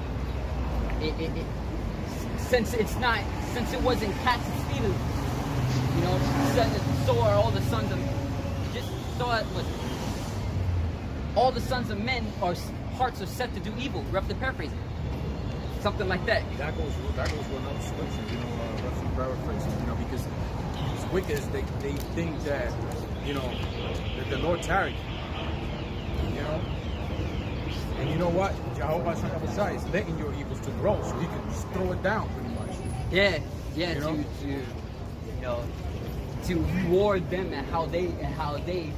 since it wasn't cast and Stephen, you know, so are all the sons of all the sons of men hearts are set to do evil. Roughly paraphrasing, something like that. That goes with another scripture, you know, roughly paraphrasing, you know, because these wicked, they think that, you know, that the Lord tarried, you know. And you know what? Jehovah Sh is letting your evils to grow, so you can just throw it down pretty much. Yeah, you know? to reward them and how they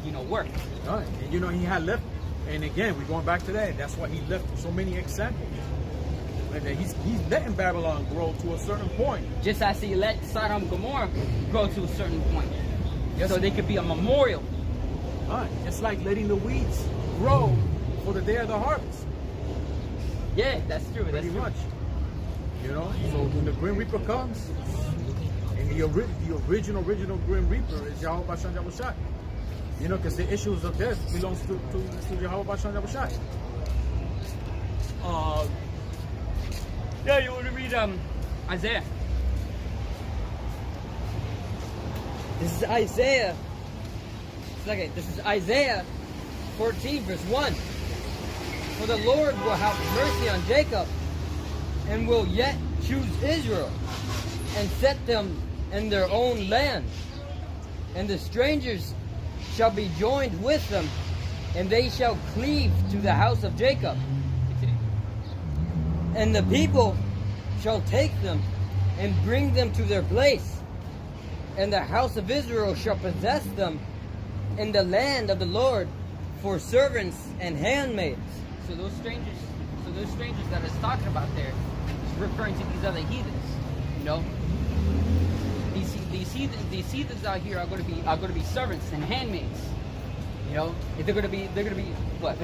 you know work. Right. And you know, he had left, and again, we're going back to that. That's why he left so many examples. And he's letting Babylon grow to a certain point. Just as he let Sodom and Gomorrah grow to a certain point. Yes. So they could be a memorial. Right. Just like letting the weeds grow for the day of the harvest. Yeah, that's true. Pretty much. You know, so when the Grim Reaper comes, and the original Grim Reaper is Jehovah Sh. You know, because the issues of death belongs to Jehovah Sh. Yeah, you want to read Isaiah? This is Isaiah. Second, this is Isaiah 14, verse 1. For the Lord will have mercy on Jacob, and will yet choose Israel, and set them in their own land. And the strangers shall be joined with them, and they shall cleave to the house of Jacob. And the people shall take them and bring them to their place. And the house of Israel shall possess them in the land of the Lord for servants and handmaids. So those strangers that it's talking about there is referring to these other heathens. You know, these heathens out here are going to be servants and handmaids. You know, if they're going to be what?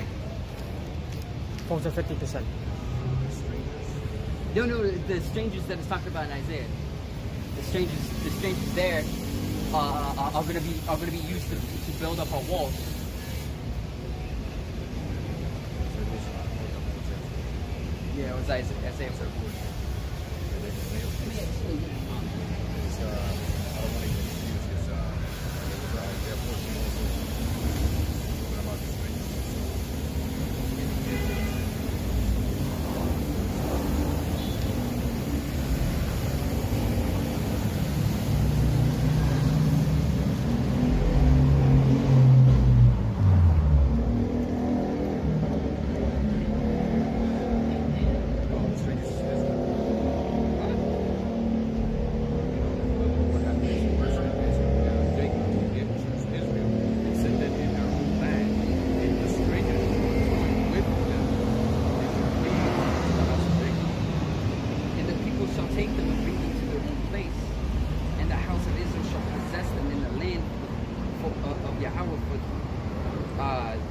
Phones are 50%. No, the strangers that it's talking about in Isaiah. The strangers there are going to be used to build up our walls. Yeah, it was Isaiah.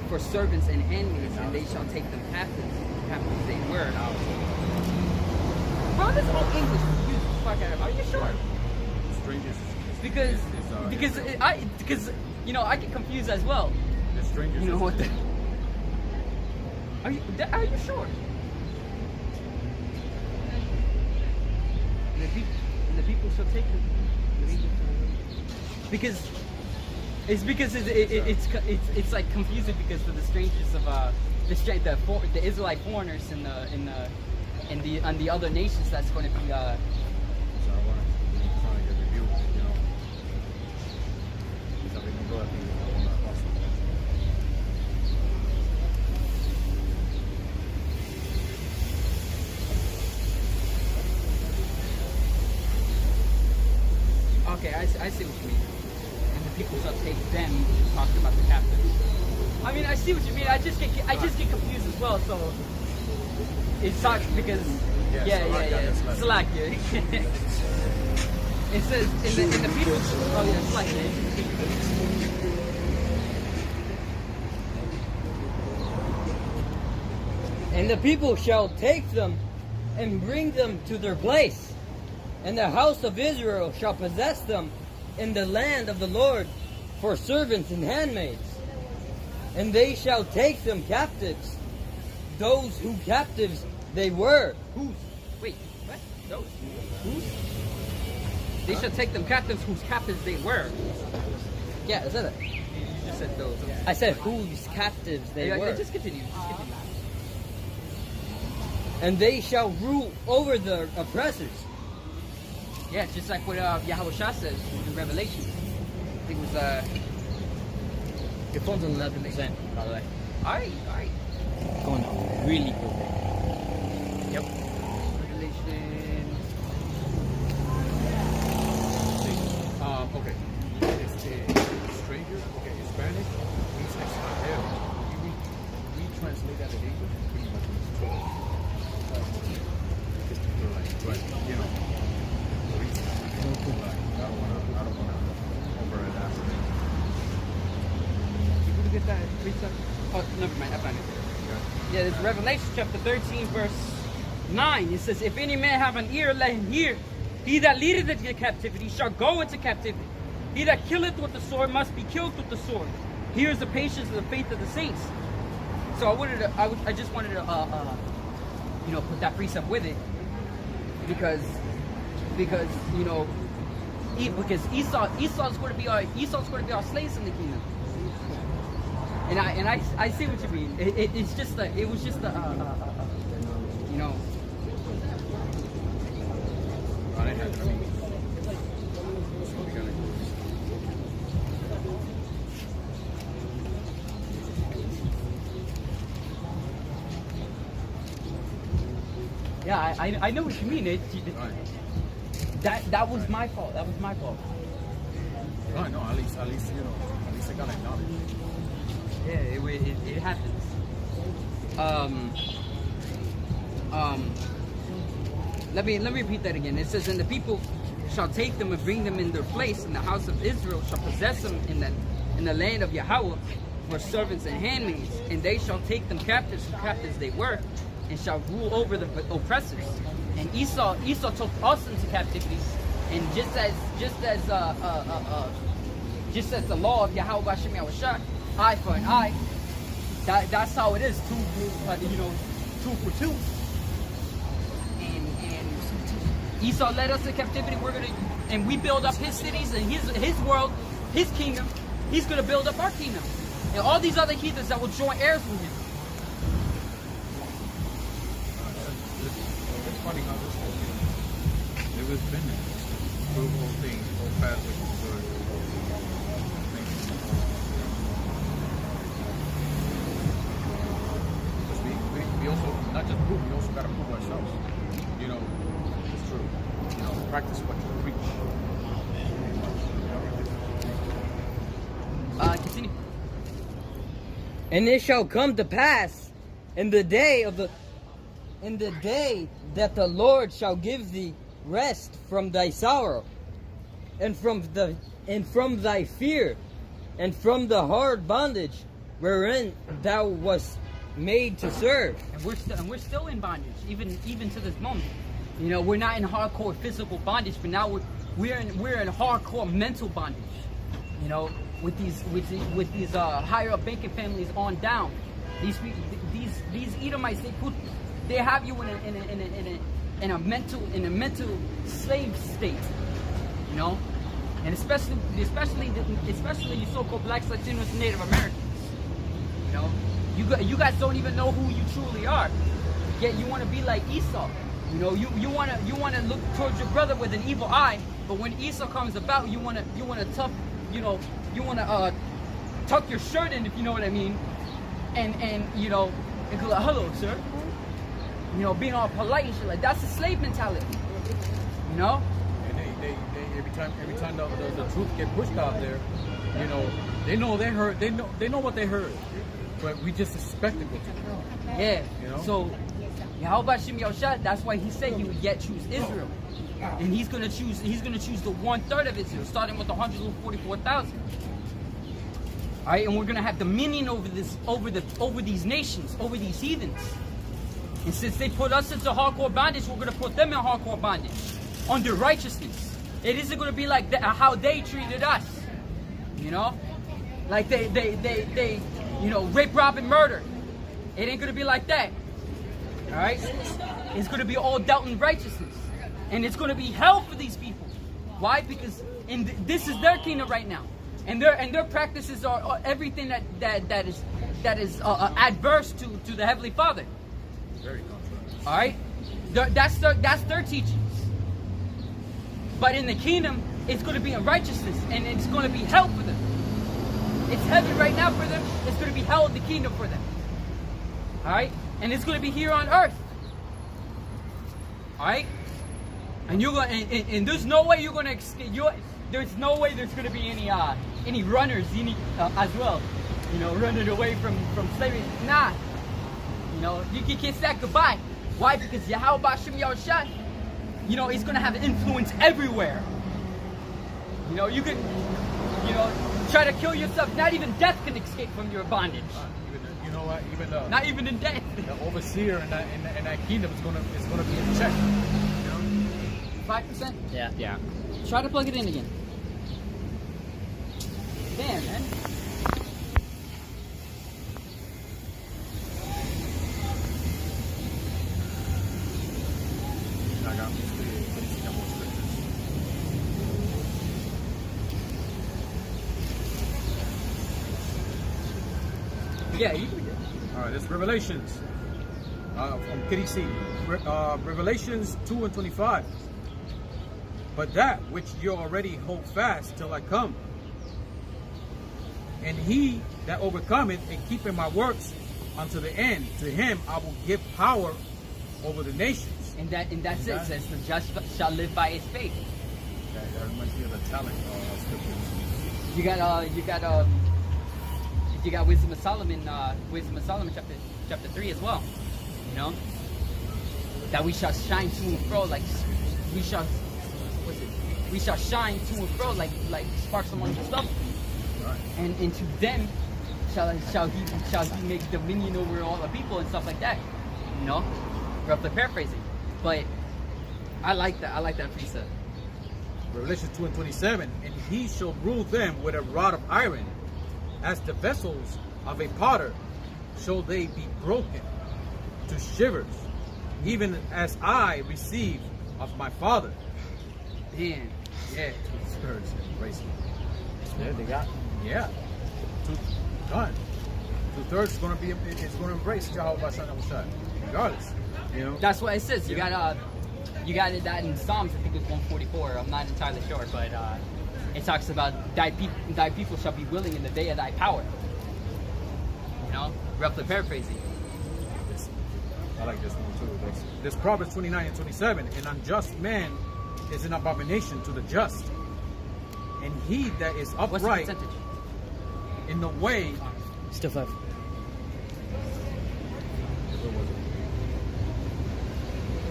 For servants and handmaids, and they shall take them captives they were. Bro, this whole English confused the fuck out of me. Are you sure? Because you know, I get confused as well. The strangers. You know what? Are you sure? And the people shall take them. Because it's like confusing because for the strangers of the Israelite foreigners and the other nations that's going to be. So I want to get review, you know. Okay, I see what you mean. People shall take them, talking about the captives. I mean, I see what you mean. I just get confused as well. So it sucks because it's like it says in the people. Oh yeah, it's like it. And the people shall take them and bring them to their place, and the house of Israel shall possess them in the land of the Lord for servants and handmaids. And they shall take them captives, those who captives they were. Whose? Wait, what? Those? Whose? They shall take them captives whose captives they were. Yeah, I said it. You just said those. I said whose captives they Yeah, were. just continue. Just continue. And they shall rule over the oppressors. Yeah, it's just like what 𝚑𝚗𝚕𝚎 says in Revelation. I think it was Your phone's on 11%, by the way. Alright. Going on really good. Yep. Revelation. Okay. It's a stranger. Okay, Hispanic means extranjero. We translate that in English pretty much means tourist. Just to like, but you know, I don't wanna over it after. You gonna get that precept? Oh, never mind. I found it. Yeah, it's Revelation chapter 13, verse 9. It says, "If any man have an ear, let him hear. He that leadeth into captivity shall go into captivity. He that killeth with the sword must be killed with the sword. Here is the patience and the faith of the saints." So I just wanted to, you know, put that precept with it, because you know, because Esau's going to be our slaves in the kingdom. And I see what you mean. It was just you know. Yeah, I know what you mean. That was my fault. That was my fault. I know. At least you know. At least I got acknowledged. Yeah, it happens. Let me repeat that again. It says, "And the people shall take them and bring them in their place, and the house of Israel shall possess them in the land of Yahweh for servants and handmaids, and they shall take them captives they were, and shall rule over the oppressors." And Esau took us into captivity, and just as the law of Yahweh 𝚤𝚒𝚗𝚒𝚑𝚒𝚗𝚒, eye for an eye. That's how it is. Two for two. And Esau led us to captivity. And we build up his cities and his world, his kingdom. He's gonna build up our kingdom, and all these other heathens that will join heirs with him. It's funny how this whole thing, it was been there. The whole thing, whole pathway to the we also, not just prove, we also got to prove ourselves. You know, it's true. You know, practice what you preach. Continue. And it shall come to pass in the day that the Lord shall give thee rest from thy sorrow, and from thy fear, and from the hard bondage wherein thou wast made to serve. And we're still in bondage, even to this moment. You know, we're not in hardcore physical bondage, but now we're in hardcore mental bondage. You know, with these higher up banking families on down. These Edomites, they have you in a mental slave state. You know, and especially the so-called blacks, Latinos, and Native Americans. You know. You guys don't even know who you truly are. Yet you want to be like Esau. You know, you want to look towards your brother with an evil eye. But when Esau comes about, you want to tuck your shirt in, if you know what I mean, and you know, and go like, "Hello, sir." You know, being all polite and shit like that's the slave mentality. You know. And they every time the truth get pushed out there, you know, they know what they heard. But we just a spectacle to them. Yeah. You know? So Yahweh 𝚤𝚒𝚗𝚒𝚑𝚒𝚒, that's why he said he would yet choose Israel. And he's gonna choose the 1/3 of Israel, starting with 144,000. Alright, and we're gonna have dominion over these nations, over these heathens. And since they put us into hardcore bondage, we're gonna put them in hardcore bondage under righteousness. It isn't going to be like how they treated us. You know? Like they you know, rape, rob, and murder. It ain't going to be like that. Alright? It's going to be all dealt in righteousness. And it's going to be hell for these people. Why? Because this is their kingdom right now. And their practices are everything that is adverse to the Heavenly Father. Very contrary. All right, that's their teachings. But in the kingdom, it's going to be in righteousness, and it's going to be hell for them. It's heaven right now for them. It's going to be hell in the kingdom for them. All right, and it's going to be here on earth. All right, and you're going, and there's no way you're going to escape. There's no way there's going to be any runners as well. You know, running away from slavery. Nah. You know, you can't say goodbye. Why? Because 𝚑𝚒𝚗𝚒-𝚂𝚎, you know, it's going to have influence everywhere. You know, you could, you know, try to kill yourself. Not even death can escape from your bondage. You know what? Even not even in death. The overseer in that kingdom is gonna be in check. You know? 5%? Yeah. Yeah. Try to plug it in again. Damn, man. I got more scriptures. Yeah, you can do it. All right, this is Revelations from 𝚁𝚎𝚊𝚑𝚊𝚑𝚑. Revelations 2:25. But that which you already hold fast till I come. And he that overcometh and keepeth my works unto the end, to him I will give power over the nations. And that's it. It says the just shall live by his faith. That reminds me of the talent scriptures. You got Wisdom of Solomon, chapter 3 as well. You know, that we shall shine to and fro like we shall shine to and fro like sparks among the stubble. Right. And to them shall he make dominion over all the people and stuff like that. You know, roughly paraphrasing. But I like that precept. Revelation 2:27, and he shall rule them with a rod of iron, as the vessels of a potter shall they be broken to shivers, even as I receive of my Father. Man, yeah. Spirits racing. Yeah, they got. Yeah. Done. 2/3 is going to embrace 𝚑𝚒𝚗𝚒, regardless. You know. That's what it says. You got that in Psalms. I think it's 144. I'm not entirely sure, but it talks about thy people shall be willing in the day of thy power. You know, roughly paraphrasing. I like this one too. This Proverbs 29:27. An unjust man is an abomination to the just, and he that is What's the upright percentage? in the way. Still 5.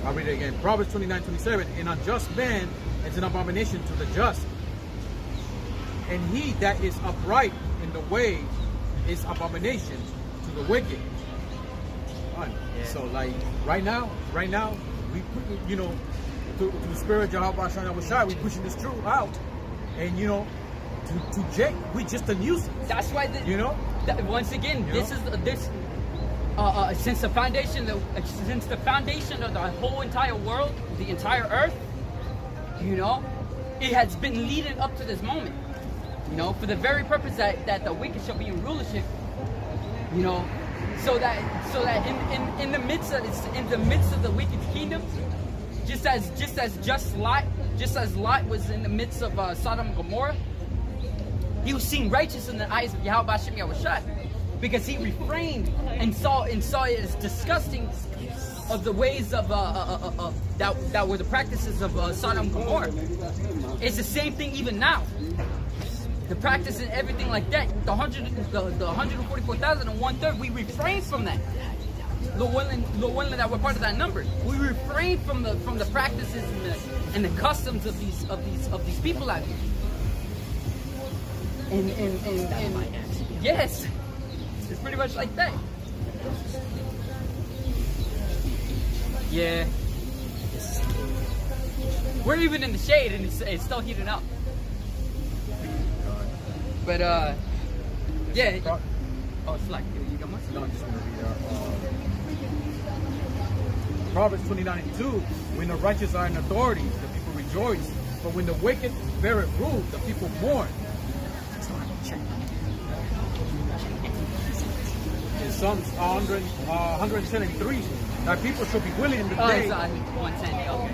I'll read it again. Proverbs 29:27. An unjust man is an abomination to the just, and he that is upright in the way is abomination to the wicked. Fine. Yeah. So like right now, we you know, through the spirit of 𝚑𝚒𝚗𝚒, we pushing this truth out, and you know, to Jake, we just a nuisance. That's why You know. Once again, You this know? is this. Since the foundation of the whole entire world, the entire earth, you know, it has been leading up to this moment. You know, for the very purpose that the wicked shall be in rulership. You know, so that in the midst of the wicked kingdom, just as Lot was in the midst of Sodom and Gomorrah, he was seen righteous in the eyes of 𝚑𝚒𝚗𝚒. Because he refrained and saw it as disgusting of the ways of that were the practices of Sodom and Gomorrah. It's the same thing even now. The practice and everything like that. The 144,000 and 1/3. We refrain from that. The one that were part of that number. We refrain from the practices and the customs of these people out here. And yes. It's pretty much like that. Yeah. We're even in the shade and it's still heating up. But yeah. Oh, it's like you got more? No, I'm just going to read Proverbs 29:2. When the righteous are in authority, the people rejoice. But when the wicked bear it rule, the people mourn. In Psalms 110:3, thy people shall be willing in the day. It's on 110, okay.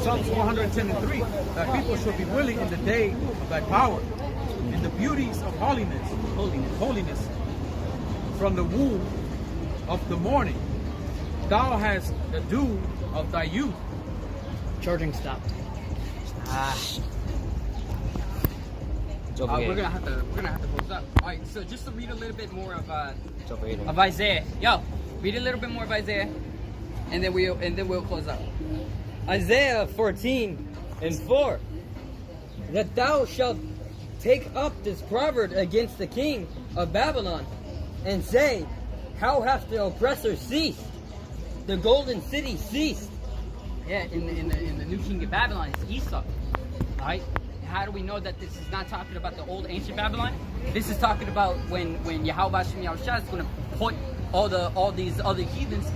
Psalms 110:3, thy people shall be willing in the day of thy power, in the beauties of holiness. From the womb of the morning, thou hast the dew of thy youth. Charging stopped. We're gonna have to close up. All right, so just to read a little bit more of Isaiah. Yo, read a little bit more of Isaiah, and then we'll close up. Isaiah 14:4. That thou shalt take up this proverb against the king of Babylon, and say, how hath the oppressor ceased? The golden city ceased. Yeah, in the new king of Babylon, it's Esau. All right. How do we know that this is not talking about the old ancient Babylon? This is talking about when 𝚈𝚒𝚗𝚒𝚂𝚗𝚒𝚑 is going to put all these other heathens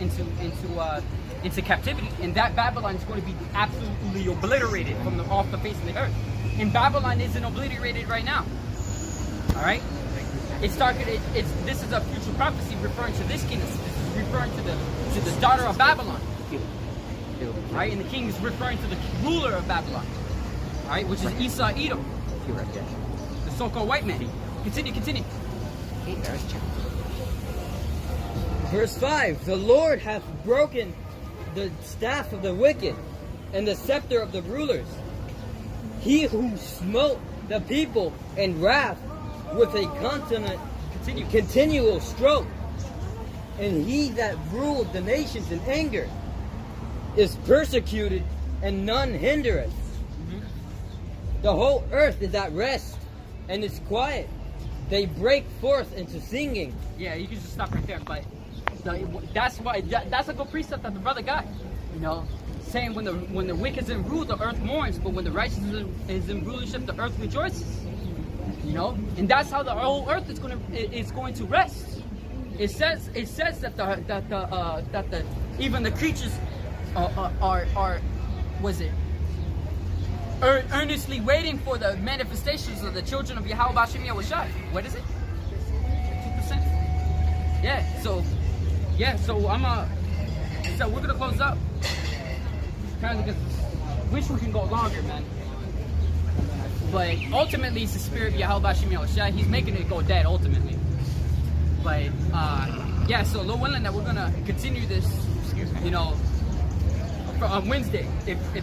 into captivity, and that Babylon is going to be absolutely obliterated from off the face of the earth. And Babylon isn't obliterated right now. All right. This is a future prophecy referring to this kingdom. This is referring to the daughter of Babylon. Right, and the king is referring to the ruler of Babylon. Right, which is 𝚈𝚒𝚗, the so-called white man. Continue. Verse 5. The Lord hath broken the staff of the wicked, and the scepter of the rulers. He who smote the people in wrath with a continual stroke, and he that ruled the nations in anger is persecuted, and none hindereth. The whole earth is at rest, and is quiet. They break forth into singing. Yeah, you can just stop right there. But that's a good precept that the brother got. You know, saying when the wicked is in rule, the earth mourns, but when the righteous is in rulership, the earth rejoices. You know, and that's how the whole earth is going to rest. It says that even the creatures are earnestly waiting for the manifestations of the children of 𝚈𝚒𝚗𝚒𝚂𝚗𝚒. What is it? 2%? Yeah. So we're gonna close up. Apparently, because wish we can go longer, man. But ultimately, it's the spirit of 𝚈𝚒𝚗𝚒𝚗. He's making it go dead ultimately. But yeah. So Lord willing, that we're gonna continue this. You know, on Wednesday, if the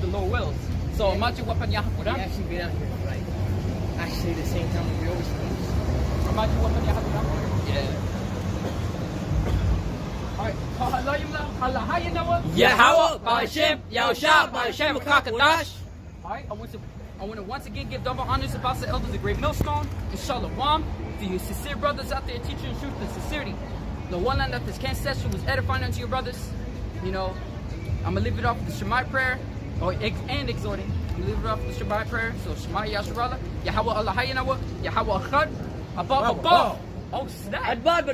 Lord wills. So We actually been out here, like, actually the same time we always do. Yeah. 𝚈𝚒𝚗𝚒𝚗𝚊𝚑𝚊𝚠. Alright, I want to once again give double honors to Pastor Elders, the great millstone, and Shalom, to you sincere brothers out there teaching the truth and sincerity. The one line that this Ken session was edifying unto your brothers. You know, I'm going to leave it off with the Shemite prayer, and exhorting. I'm going to leave it off with the Shemite prayer. So, Shema Yasharallah, Yahweh Allah Hayanawa, Yahweh Achad, Abba. Oh, snap. Adbad.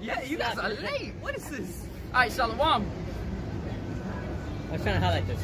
Yeah, you guys are late. What is this? Alright, Shalom. I was trying to highlight this.